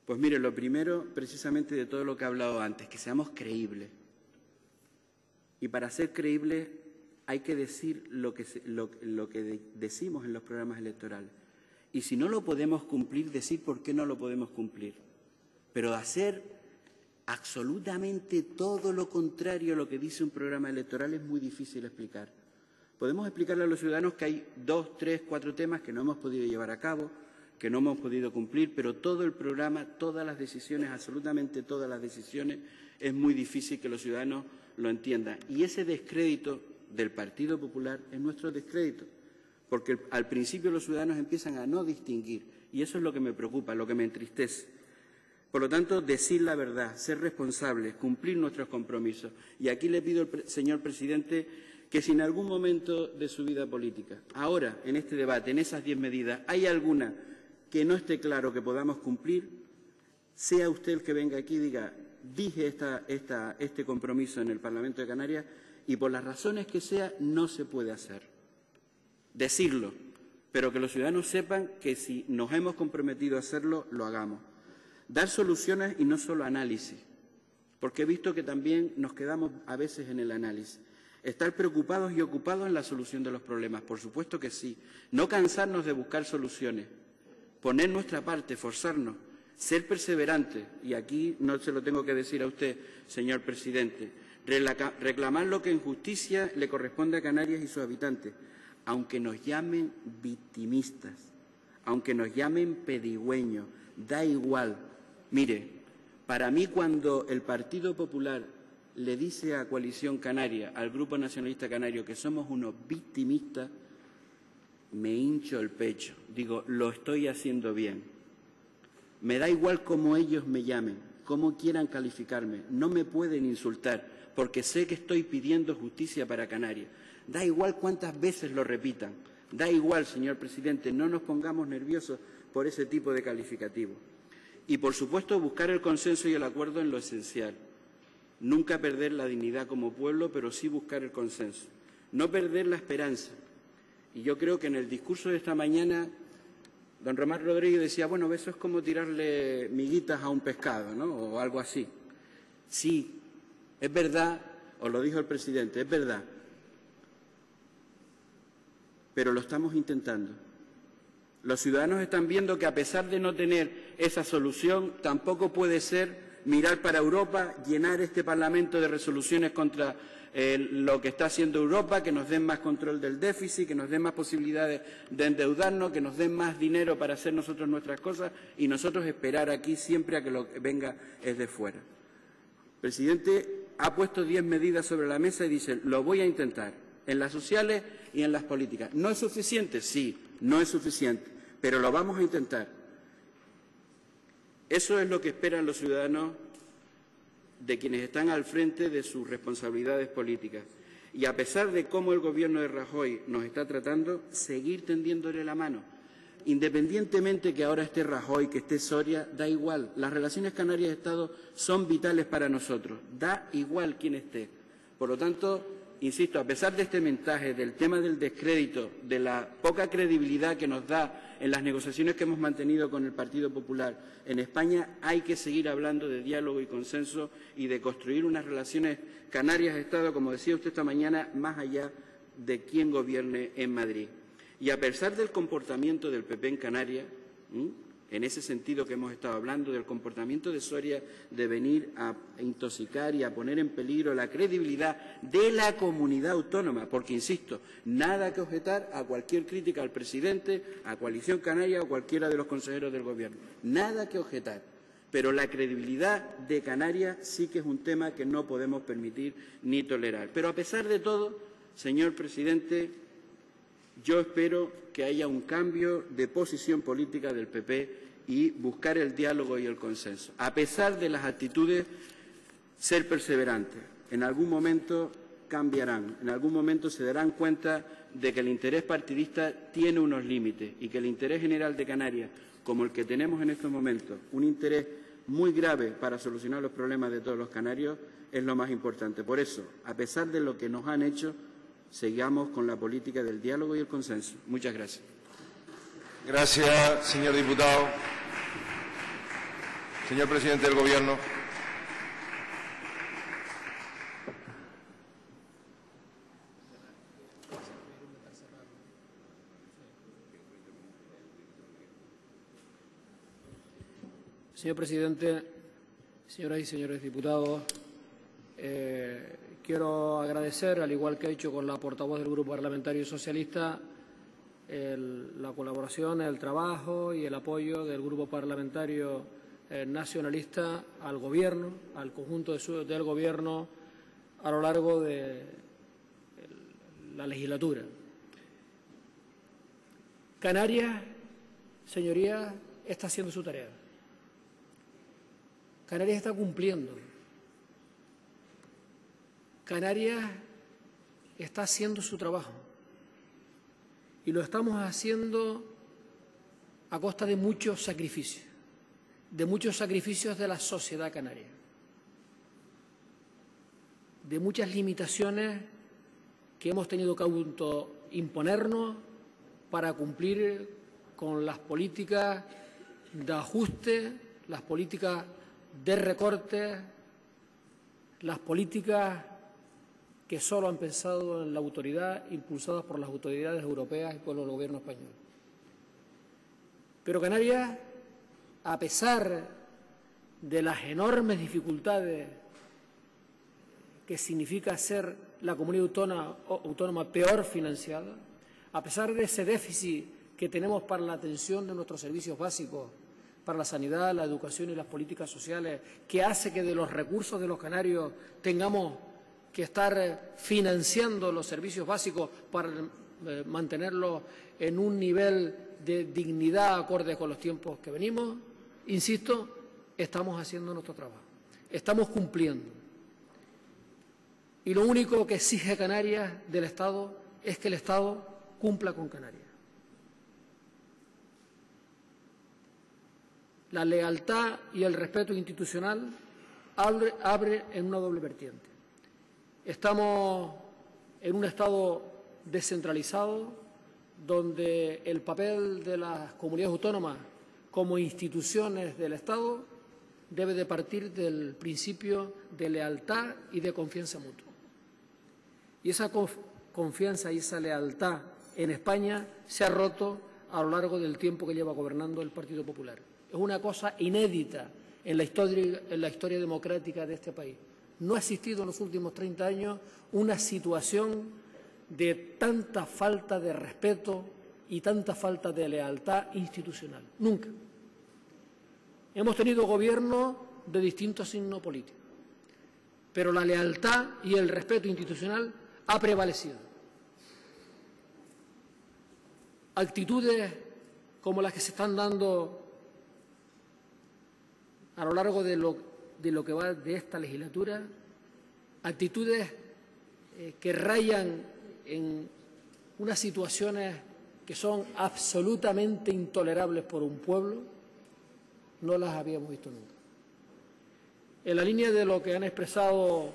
Pues mire, lo primero, precisamente de todo lo que he hablado antes, que seamos creíbles. Y para ser creíbles hay que decir lo que decimos en los programas electorales. Y si no lo podemos cumplir, decir por qué no lo podemos cumplir. Pero hacer absolutamente todo lo contrario a lo que dice un programa electoral es muy difícil explicar. Podemos explicarle a los ciudadanos que hay 2, 3, 4 temas que no hemos podido llevar a cabo, que no hemos podido cumplir, pero todo el programa, todas las decisiones, absolutamente todas las decisiones, es muy difícil que los ciudadanos lo entiendan. Y ese descrédito del Partido Popular es nuestro descrédito, porque al principio los ciudadanos empiezan a no distinguir, y eso es lo que me preocupa, lo que me entristece. Por lo tanto, decir la verdad, ser responsables, cumplir nuestros compromisos. Y aquí le pido al señor presidente que si en algún momento de su vida política, ahora, en este debate, en esas 10 medidas, hay alguna que no esté claro que podamos cumplir, sea usted el que venga aquí y diga, dije este compromiso en el Parlamento de Canarias y por las razones que sea no se puede hacer. Decirlo, pero que los ciudadanos sepan que si nos hemos comprometido a hacerlo, lo hagamos. Dar soluciones y no solo análisis, porque he visto que también nos quedamos a veces en el análisis. Estar preocupados y ocupados en la solución de los problemas, por supuesto que sí. No cansarnos de buscar soluciones, poner nuestra parte, forzarnos, ser perseverantes, y aquí no se lo tengo que decir a usted, señor presidente, reclamar lo que en justicia le corresponde a Canarias y sus habitantes, aunque nos llamen victimistas, aunque nos llamen pedigüeños, da igual. Mire, para mí cuando el Partido Popular le dice a Coalición Canaria, al Grupo Nacionalista Canario, que somos unos victimistas, me hincho el pecho. Digo, lo estoy haciendo bien. Me da igual cómo ellos me llamen, cómo quieran calificarme, no me pueden insultar, porque sé que estoy pidiendo justicia para Canarias. Da igual cuántas veces lo repitan, da igual, señor presidente, no nos pongamos nerviosos por ese tipo de calificativos. Y, por supuesto, buscar el consenso y el acuerdo en lo esencial. Nunca perder la dignidad como pueblo, pero sí buscar el consenso. No perder la esperanza. Y yo creo que en el discurso de esta mañana, don Román Rodríguez decía, bueno, eso es como tirarle miguitas a un pescado, ¿no? O algo así. Sí, es verdad, os lo dijo el presidente, es verdad. Pero lo estamos intentando. Los ciudadanos están viendo que, a pesar de no tener esa solución, tampoco puede ser mirar para Europa, llenar este Parlamento de resoluciones contra lo que está haciendo Europa, que nos den más control del déficit, que nos den más posibilidades de endeudarnos, que nos den más dinero para hacer nosotros nuestras cosas y nosotros esperar aquí siempre a que lo que venga es de fuera. El presidente ha puesto 10 medidas sobre la mesa y dice, lo voy a intentar, en las sociales y en las políticas. ¿No es suficiente? Sí, no es suficiente. Pero lo vamos a intentar. Eso es lo que esperan los ciudadanos de quienes están al frente de sus responsabilidades políticas. Y a pesar de cómo el Gobierno de Rajoy nos está tratando, seguir tendiéndole la mano. Independientemente que ahora esté Rajoy, que esté Soria, da igual. Las relaciones Canarias-Estado son vitales para nosotros. Da igual quién esté. Por lo tanto, insisto, a pesar de este mensaje del tema del descrédito, de la poca credibilidad que nos da en las negociaciones que hemos mantenido con el Partido Popular en España, hay que seguir hablando de diálogo y consenso y de construir unas relaciones Canarias-Estado, como decía usted esta mañana, más allá de quién gobierne en Madrid. Y a pesar del comportamiento del PP en Canarias, en ese sentido que hemos estado hablando, del comportamiento de Soria de venir a intoxicar y a poner en peligro la credibilidad de la comunidad autónoma, porque, insisto, nada que objetar a cualquier crítica al presidente, a Coalición Canaria o cualquiera de los consejeros del Gobierno. Nada que objetar. Pero la credibilidad de Canarias sí que es un tema que no podemos permitir ni tolerar. Pero, a pesar de todo, señor presidente, yo espero que haya un cambio de posición política del PP y buscar el diálogo y el consenso. A pesar de las actitudes, ser perseverantes. En algún momento cambiarán, en algún momento se darán cuenta de que el interés partidista tiene unos límites y que el interés general de Canarias, como el que tenemos en estos momentos, un interés muy grave para solucionar los problemas de todos los canarios, es lo más importante. Por eso, a pesar de lo que nos han hecho, sigamos con la política del diálogo y el consenso. Muchas gracias. Gracias, señor diputado. Señor presidente del Gobierno. Señor presidente, señoras y señores diputados, quiero agradecer, al igual que he hecho con la portavoz del Grupo Parlamentario Socialista, la colaboración, el trabajo y el apoyo del Grupo Parlamentario Nacionalista al Gobierno, al conjunto del Gobierno a lo largo de la legislatura. Canarias, señorías, está haciendo su tarea. Canarias está cumpliendo. Canarias está haciendo su trabajo. Y lo estamos haciendo a costa de muchos sacrificios de la sociedad canaria, de muchas limitaciones que hemos tenido que imponernos para cumplir con las políticas de ajuste, las políticas de recorte, las políticas que solo han pensado en la autoridad, impulsadas por las autoridades europeas y por el Gobierno español. Pero Canarias, a pesar de las enormes dificultades que significa ser la comunidad autónoma peor financiada, a pesar de ese déficit que tenemos para la atención de nuestros servicios básicos, para la sanidad, la educación y las políticas sociales, que hace que de los recursos de los canarios tengamos que estar financiando los servicios básicos para mantenerlos en un nivel de dignidad acorde con los tiempos que venimos, insisto, estamos haciendo nuestro trabajo, estamos cumpliendo. Y lo único que exige Canarias del Estado es que el Estado cumpla con Canarias. La lealtad y el respeto institucional abre en una doble vertiente. Estamos en un Estado descentralizado donde el papel de las comunidades autónomas como instituciones del Estado debe de partir del principio de lealtad y de confianza mutua. Y esa confianza y esa lealtad en España se ha roto a lo largo del tiempo que lleva gobernando el Partido Popular. Es una cosa inédita en la historia democrática de este país. No ha existido en los últimos 30 años una situación de tanta falta de respeto y tanta falta de lealtad institucional. Nunca. Hemos tenido gobiernos de distintos signos políticos, pero la lealtad y el respeto institucional ha prevalecido. Actitudes como las que se están dando a lo largo de lo que va de esta legislatura, actitudes que rayan en unas situaciones que son absolutamente intolerables por un pueblo, no las habíamos visto nunca. En la línea de lo que han expresado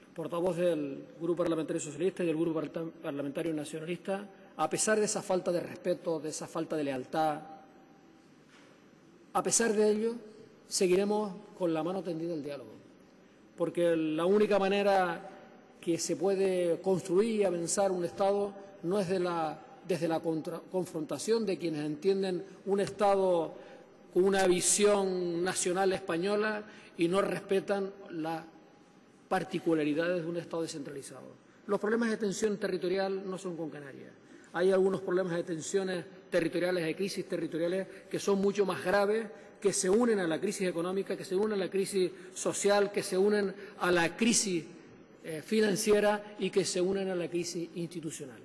el portavoz del Grupo Parlamentario Socialista y del Grupo Parlamentario Nacionalista, a pesar de esa falta de respeto, de esa falta de lealtad, a pesar de ello, seguiremos con la mano tendida al diálogo, porque la única manera que se puede construir y avanzar un Estado no es desde la confrontación de quienes entienden un Estado con una visión nacional española y no respetan las particularidades de un Estado descentralizado. Los problemas de tensión territorial no son con Canarias. Hay algunos problemas de tensiones territoriales, de crisis territoriales, que son mucho más graves, que se unen a la crisis económica, que se unen a la crisis social, que se unen a la crisis financiera y que se unen a la crisis institucional.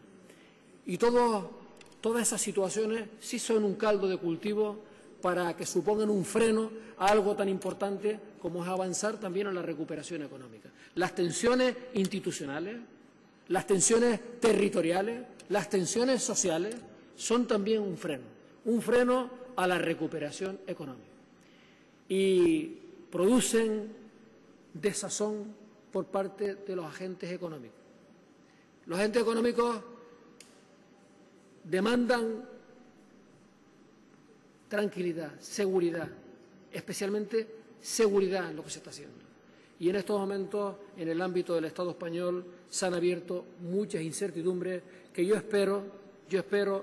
Y todas esas situaciones sí son un caldo de cultivo para que supongan un freno a algo tan importante como es avanzar también en la recuperación económica. Las tensiones institucionales, las tensiones territoriales, las tensiones sociales son también un freno a la recuperación económica. Y producen desazón por parte de los agentes económicos. Los agentes económicos demandan tranquilidad, seguridad, especialmente seguridad en lo que se está haciendo. Y en estos momentos, en el ámbito del Estado español, se han abierto muchas incertidumbres que yo espero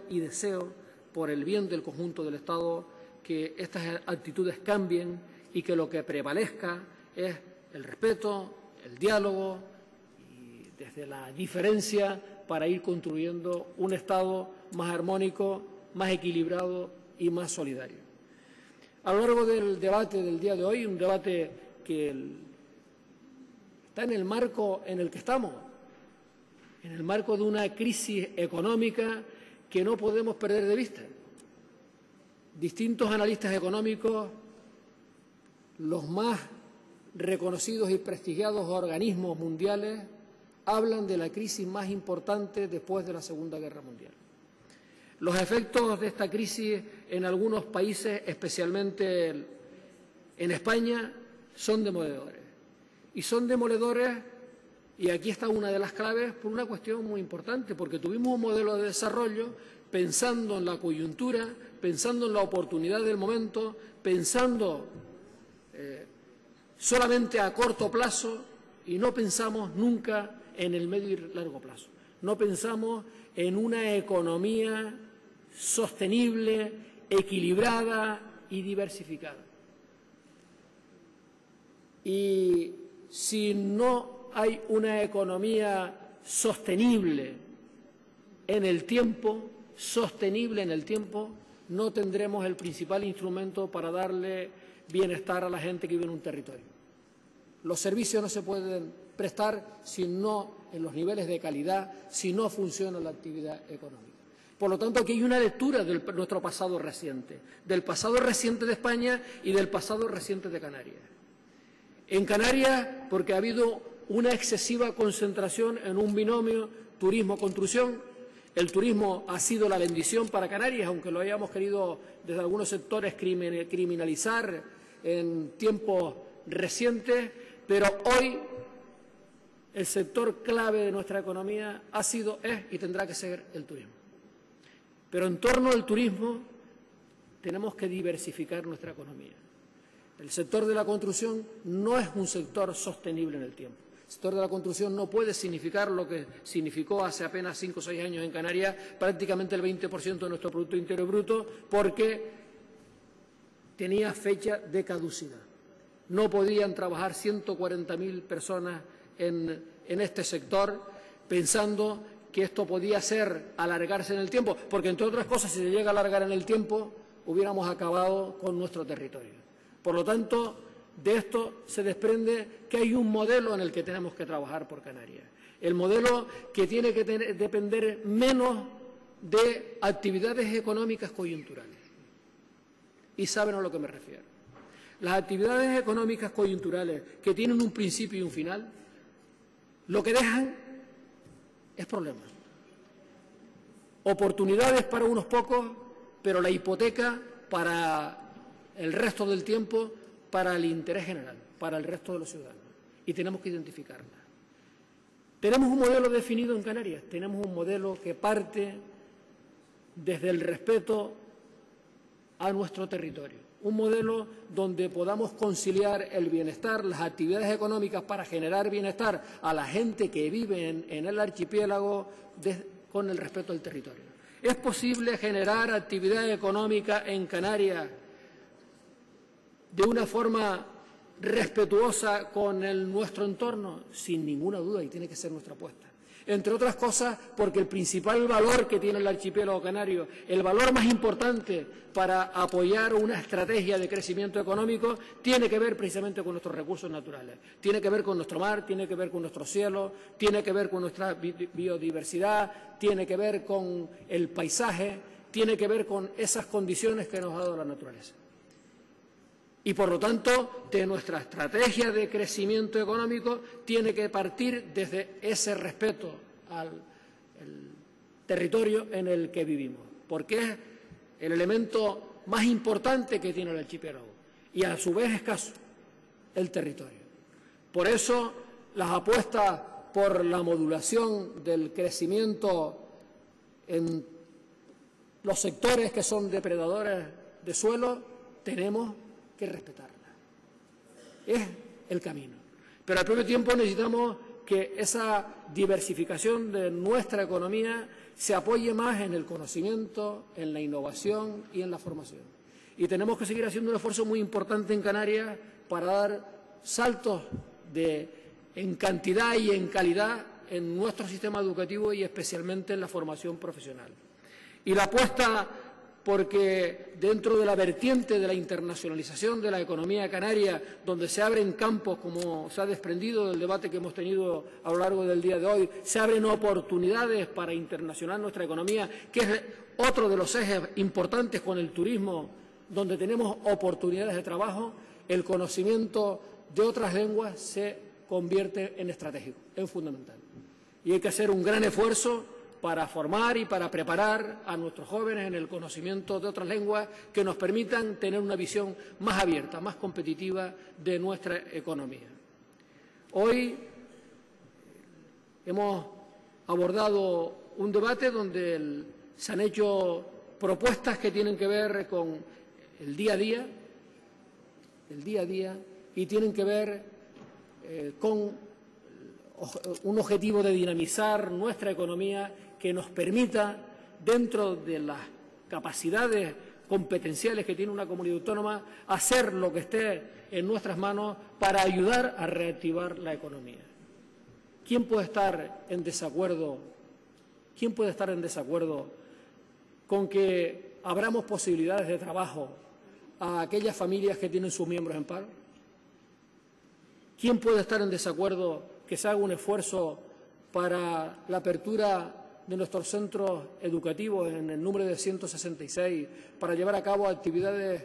y deseo, por el bien del conjunto del Estado, que estas actitudes cambien y que lo que prevalezca es el respeto, el diálogo y desde la diferencia para ir construyendo un Estado más armónico, más equilibrado y más solidario. A lo largo del debate del día de hoy, un debate que está en el marco en el que estamos, en el marco de una crisis económica que no podemos perder de vista. Distintos analistas económicos, los más reconocidos y prestigiados organismos mundiales, hablan de la crisis más importante después de la Segunda Guerra Mundial. Los efectos de esta crisis en algunos países, especialmente en España, son demoledores. Y son demoledores, y aquí está una de las claves, por una cuestión muy importante, porque tuvimos un modelo de desarrollo pensando en la coyuntura, pensando en la oportunidad del momento, pensando solamente a corto plazo y no pensamos nunca en el medio y largo plazo. No pensamos en una economía sostenible, equilibrada y diversificada. Y si no hay una economía sostenible en el tiempo, no tendremos el principal instrumento para darle bienestar a la gente que vive en un territorio. Los servicios no se pueden prestar si no en los niveles de calidad, si no funciona la actividad económica. Por lo tanto, aquí hay una lectura de nuestro pasado reciente, del pasado reciente de España y del pasado reciente de Canarias. En Canarias, porque ha habido una excesiva concentración en un binomio turismo-construcción. El turismo ha sido la bendición para Canarias, aunque lo hayamos querido desde algunos sectores criminalizar en tiempos recientes, pero hoy el sector clave de nuestra economía ha sido, es y tendrá que ser el turismo. Pero en torno al turismo tenemos que diversificar nuestra economía. El sector de la construcción no es un sector sostenible en el tiempo. El sector de la construcción no puede significar lo que significó hace apenas 5 o 6 años en Canarias, prácticamente el 20% de nuestro Producto Interior Bruto, porque tenía fecha de caducidad. No podían trabajar 140.000 personas en este sector pensando que esto podía alargarse en el tiempo, porque entre otras cosas, si se llega a alargar en el tiempo, hubiéramos acabado con nuestro territorio. Por lo tanto, de esto se desprende que hay un modelo en el que tenemos que trabajar por Canarias. El modelo que tiene que depender menos de actividades económicas coyunturales. Y saben a lo que me refiero. Las actividades económicas coyunturales que tienen un principio y un final, lo que dejan es problemas. Oportunidades para unos pocos, pero la hipoteca para el resto del tiempo, para el interés general, para el resto de los ciudadanos. Y tenemos que identificarla. Tenemos un modelo definido en Canarias, tenemos un modelo que parte desde el respeto a nuestro territorio. Un modelo donde podamos conciliar el bienestar, las actividades económicas para generar bienestar a la gente que vive en el archipiélago con el respeto al territorio. ¿Es posible generar actividad económica en Canarias de una forma respetuosa con nuestro entorno? Sin ninguna duda, y tiene que ser nuestra apuesta. Entre otras cosas, porque el principal valor que tiene el archipiélago canario, el valor más importante para apoyar una estrategia de crecimiento económico, tiene que ver precisamente con nuestros recursos naturales. Tiene que ver con nuestro mar, tiene que ver con nuestro cielo, tiene que ver con nuestra biodiversidad, tiene que ver con el paisaje, tiene que ver con esas condiciones que nos ha dado la naturaleza. Y, por lo tanto, de nuestra estrategia de crecimiento económico tiene que partir desde ese respeto al territorio en el que vivimos, porque es el elemento más importante que tiene el archipiélago y, a su vez, escaso, el territorio. Por eso, las apuestas por la modulación del crecimiento en los sectores que son depredadores de suelo, tenemos que respetarla. Es el camino. Pero al propio tiempo necesitamos que esa diversificación de nuestra economía se apoye más en el conocimiento, en la innovación y en la formación. Y tenemos que seguir haciendo un esfuerzo muy importante en Canarias para dar saltos en cantidad y en calidad en nuestro sistema educativo y especialmente en la formación profesional. Y la apuesta porque dentro de la vertiente de la internacionalización de la economía canaria, donde se abren campos, como se ha desprendido del debate que hemos tenido a lo largo del día de hoy, se abren oportunidades para internacionalizar nuestra economía, que es otro de los ejes importantes con el turismo, donde tenemos oportunidades de trabajo, el conocimiento de otras lenguas se convierte en estratégico, en fundamental. Y hay que hacer un gran esfuerzo para formar y para preparar a nuestros jóvenes en el conocimiento de otras lenguas que nos permitan tener una visión más abierta, más competitiva de nuestra economía. Hoy hemos abordado un debate donde se han hecho propuestas que tienen que ver con el día a día, y tienen que ver con un objetivo de dinamizar nuestra economía que nos permita, dentro de las capacidades competenciales que tiene una comunidad autónoma, hacer lo que esté en nuestras manos para ayudar a reactivar la economía. ¿Quién puede estar en desacuerdo? ¿Quién puede estar en desacuerdo con que abramos posibilidades de trabajo a aquellas familias que tienen sus miembros en paro? ¿Quién puede estar en desacuerdo que se haga un esfuerzo para la apertura de nuestros centros educativos en el número de 166 para llevar a cabo actividades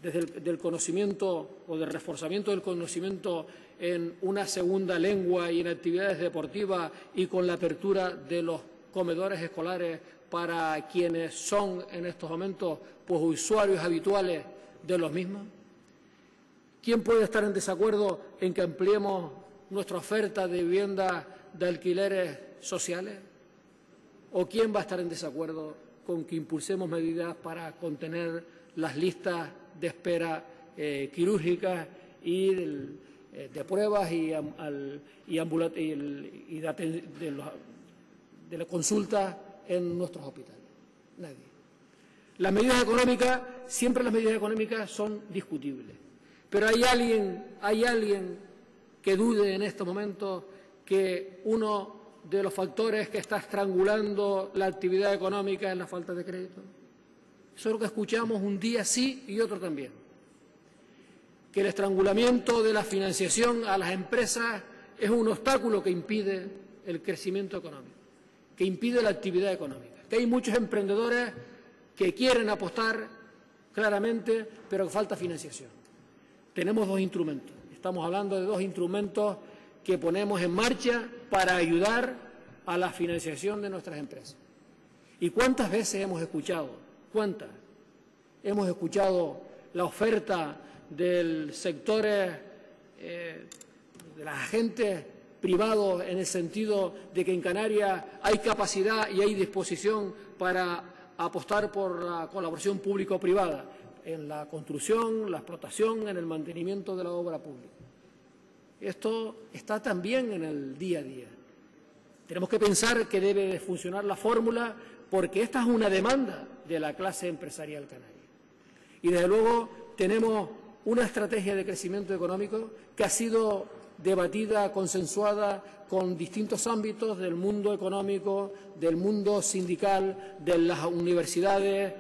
del conocimiento o del reforzamiento del conocimiento en una segunda lengua y en actividades deportivas y con la apertura de los comedores escolares para quienes son en estos momentos pues, usuarios habituales de los mismos? ¿Quién puede estar en desacuerdo en que ampliemos nuestra oferta de viviendas de alquileres sociales? ¿O quién va a estar en desacuerdo con que impulsemos medidas para contener las listas de espera quirúrgicas y de pruebas y de la consulta en nuestros hospitales? Nadie. Las medidas económicas, siempre las medidas económicas son discutibles. Pero hay alguien que dude en estos momentos que uno de los factores que está estrangulando la actividad económica es la falta de crédito. Eso es lo que escuchamos un día sí y otro también. Que el estrangulamiento de la financiación a las empresas es un obstáculo que impide el crecimiento económico, que impide la actividad económica. Que hay muchos emprendedores que quieren apostar claramente, pero que falta financiación. Tenemos dos instrumentos. Estamos hablando de dos instrumentos que ponemos en marcha para ayudar a la financiación de nuestras empresas. ¿Y cuántas veces hemos escuchado? ¿Cuántas? Hemos escuchado la oferta del sector de los agentes privados en el sentido de que en Canarias hay capacidad y hay disposición para apostar por la colaboración público-privada en la construcción, la explotación, en el mantenimiento de la obra pública. Esto está también en el día a día. Tenemos que pensar que debe de funcionar la fórmula porque esta es una demanda de la clase empresarial canaria. Y desde luego tenemos una estrategia de crecimiento económico que ha sido debatida, consensuada con distintos ámbitos del mundo económico, del mundo sindical, de las universidades,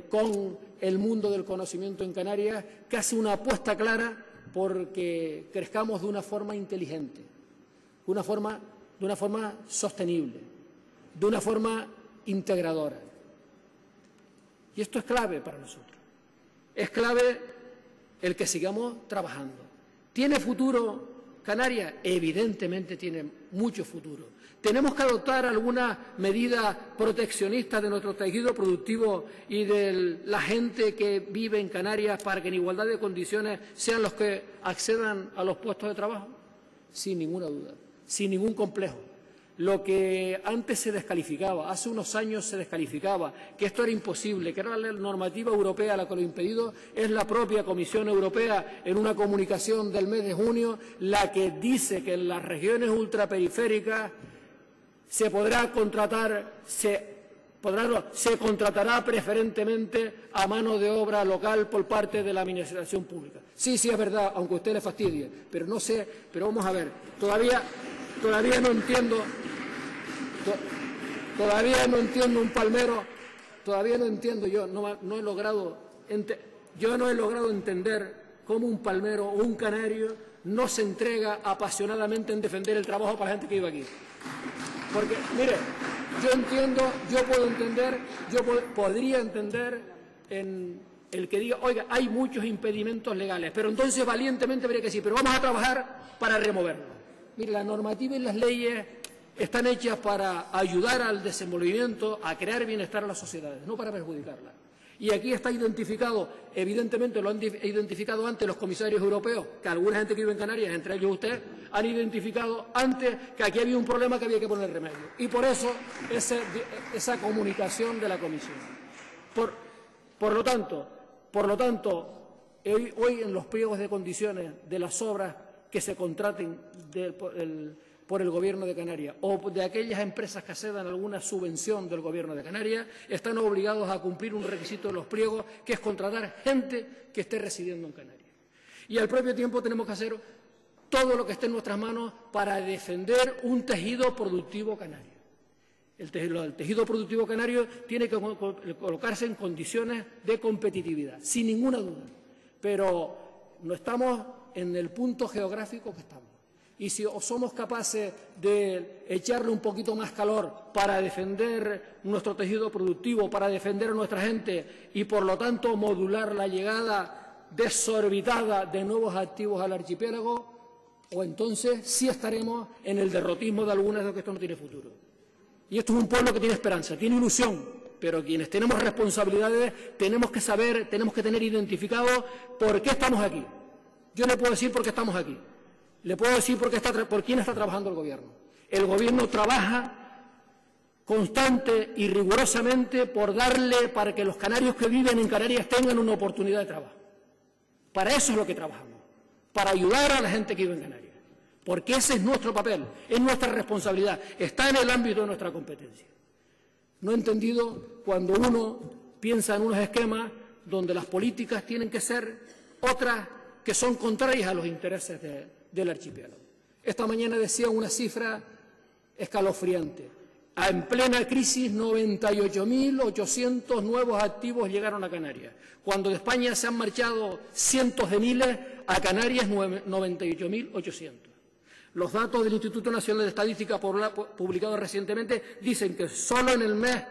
con el mundo del conocimiento en Canarias, que hace una apuesta clara porque crezcamos de una forma inteligente, de una forma sostenible, de una forma integradora. Y esto es clave para nosotros. Es clave el que sigamos trabajando. ¿Tiene futuro Canarias? Evidentemente tiene mucho futuro. Tenemos que adoptar algunas medidas proteccionistas de nuestro tejido productivo y de la gente que vive en Canarias para que en igualdad de condiciones sean los que accedan a los puestos de trabajo. Sin ninguna duda, sin ningún complejo. Lo que antes se descalificaba, hace unos años se descalificaba, que esto era imposible, que era la normativa europea la que lo ha impedido, es la propia Comisión Europea en una comunicación del mes de junio la que dice que en las regiones ultraperiféricas se contratará preferentemente a mano de obra local por parte de la administración pública. Sí, es verdad, aunque a usted le fastidie, pero no sé, pero vamos a ver, todavía no entiendo un palmero, todavía no entiendo, yo no he logrado entender cómo un palmero o un canario no se entrega apasionadamente en defender el trabajo para la gente que vive aquí. Porque, mire, podría entender en el que diga, oiga, hay muchos impedimentos legales, pero entonces valientemente habría que decir, pero vamos a trabajar para removerlos. Mire, la normativa y las leyes están hechas para ayudar al desenvolvimiento, a crear bienestar a las sociedades, no para perjudicarlas. Y aquí está identificado, evidentemente lo han identificado antes los comisarios europeos, que alguna gente que vive en Canarias, entre ellos usted, han identificado antes que aquí había un problema que había que poner remedio. Y por eso esa comunicación de la Comisión. Por lo tanto, hoy en los pliegos de condiciones de las obras que se contraten por el Gobierno de Canarias o de aquellas empresas que accedan a alguna subvención del Gobierno de Canarias, están obligados a cumplir un requisito de los pliegos, que es contratar gente que esté residiendo en Canarias. Y al propio tiempo tenemos que hacer todo lo que esté en nuestras manos para defender un tejido productivo canario. El tejido productivo canario tiene que colocarse en condiciones de competitividad, sin ninguna duda. Pero no estamos en el punto geográfico que estamos. y si somos capaces de echarle un poquito más calor para defender nuestro tejido productivo, para defender a nuestra gente y, por lo tanto, modular la llegada desorbitada de nuevos activos al archipiélago, o entonces sí estaremos en el derrotismo de algunas de que esto no tiene futuro. Y esto es un pueblo que tiene esperanza, tiene ilusión, pero quienes tenemos responsabilidades tenemos que saber, tenemos que tener identificado por qué estamos aquí. Yo le puedo decir por qué estamos aquí. Le puedo decir por quién está trabajando el Gobierno. El Gobierno trabaja constante y rigurosamente para que los canarios que viven en Canarias tengan una oportunidad de trabajo. Para eso es lo que trabajamos, para ayudar a la gente que vive en Canarias. Porque ese es nuestro papel, es nuestra responsabilidad, está en el ámbito de nuestra competencia. No he entendido cuando uno piensa en unos esquemas donde las políticas tienen que ser otras que son contrarias a los intereses del archipiélago. Esta mañana decía una cifra escalofriante. En plena crisis, 98.800 nuevos activos llegaron a Canarias. Cuando de España se han marchado cientos de miles, a Canarias 98.800. Los datos del Instituto Nacional de Estadística publicados recientemente dicen que solo en el mes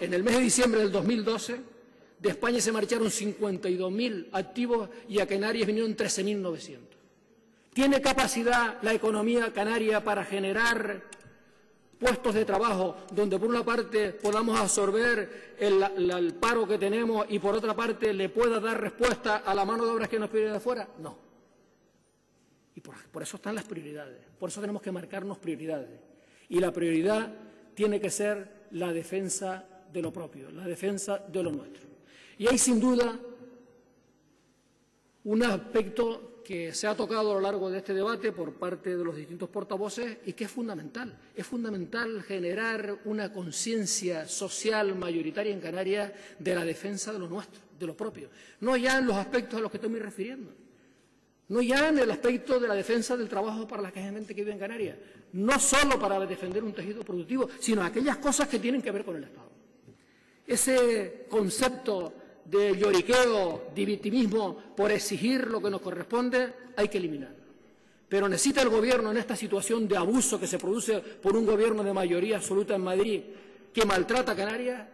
de diciembre del 2012, de España se marcharon 52.000 activos y a Canarias vinieron 13.900. ¿Tiene capacidad la economía canaria para generar puestos de trabajo donde por una parte podamos absorber el paro que tenemos y por otra parte le pueda dar respuesta a la mano de obra que nos pide de afuera? No. Y por eso están las prioridades, por eso tenemos que marcarnos prioridades. Y la prioridad tiene que ser la defensa de lo propio, la defensa de lo nuestro. Y hay sin duda un aspecto que se ha tocado a lo largo de este debate por parte de los distintos portavoces y que es fundamental. Es fundamental generar una conciencia social mayoritaria en Canarias de la defensa de lo nuestro, de lo propio. No ya en los aspectos a los que estoy me refiriendo. No ya en el aspecto de la defensa del trabajo para la gente que vive en Canarias. No solo para defender un tejido productivo, sino aquellas cosas que tienen que ver con el Estado. Ese concepto de lloriqueo, de victimismo por exigir lo que nos corresponde, hay que eliminarlo. Pero necesita el Gobierno, en esta situación de abuso que se produce por un Gobierno de mayoría absoluta en Madrid que maltrata a Canarias,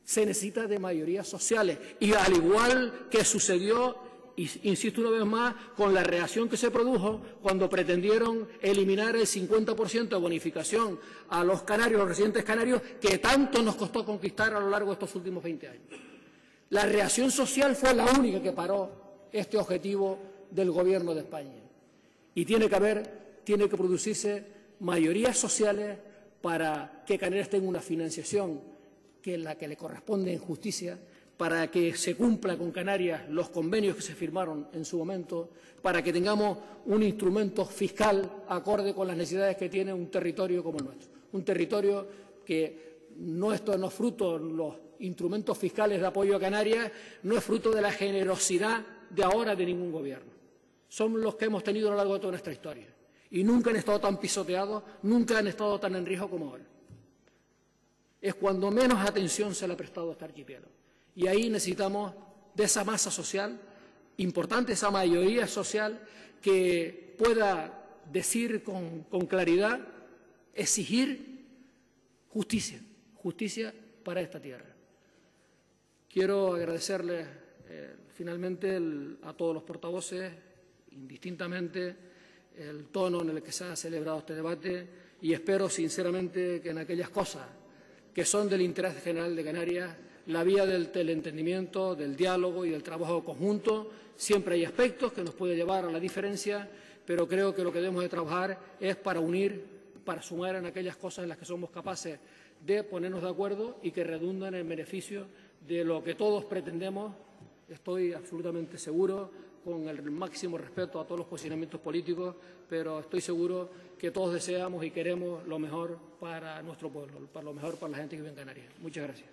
se necesita de mayorías sociales. Y al igual que sucedió, insisto una vez más, con la reacción que se produjo cuando pretendieron eliminar el 50% de bonificación a los canarios, los residentes canarios, que tanto nos costó conquistar a lo largo de estos últimos 20 años. La reacción social fue la única que paró este objetivo del Gobierno de España. Y tiene que producirse mayorías sociales para que Canarias tenga una financiación que es la que le corresponde en justicia, para que se cumpla con Canarias los convenios que se firmaron en su momento, para que tengamos un instrumento fiscal acorde con las necesidades que tiene un territorio como el nuestro. Un territorio que esto no es fruto, los instrumentos fiscales de apoyo a Canarias, no es fruto de la generosidad de ahora de ningún Gobierno. Son los que hemos tenido a lo largo de toda nuestra historia. Y nunca han estado tan pisoteados, nunca han estado tan en riesgo como ahora. Es cuando menos atención se le ha prestado a este archipiélago. Y ahí necesitamos de esa masa social importante, esa mayoría social que pueda decir con claridad, exigir justicia para esta tierra. Quiero agradecerles finalmente a todos los portavoces, indistintamente, el tono en el que se ha celebrado este debate y espero sinceramente que en aquellas cosas que son del interés general de Canarias, la vía del entendimiento, del diálogo y del trabajo conjunto. Siempre hay aspectos que nos pueden llevar a la diferencia, pero creo que lo que debemos de trabajar es para unir, para sumar en aquellas cosas en las que somos capaces de ponernos de acuerdo y que redundan en beneficio de lo que todos pretendemos. Estoy absolutamente seguro, con el máximo respeto a todos los posicionamientos políticos, pero estoy seguro que todos deseamos y queremos lo mejor para nuestro pueblo, lo mejor para la gente que vive en Canarias. Muchas gracias.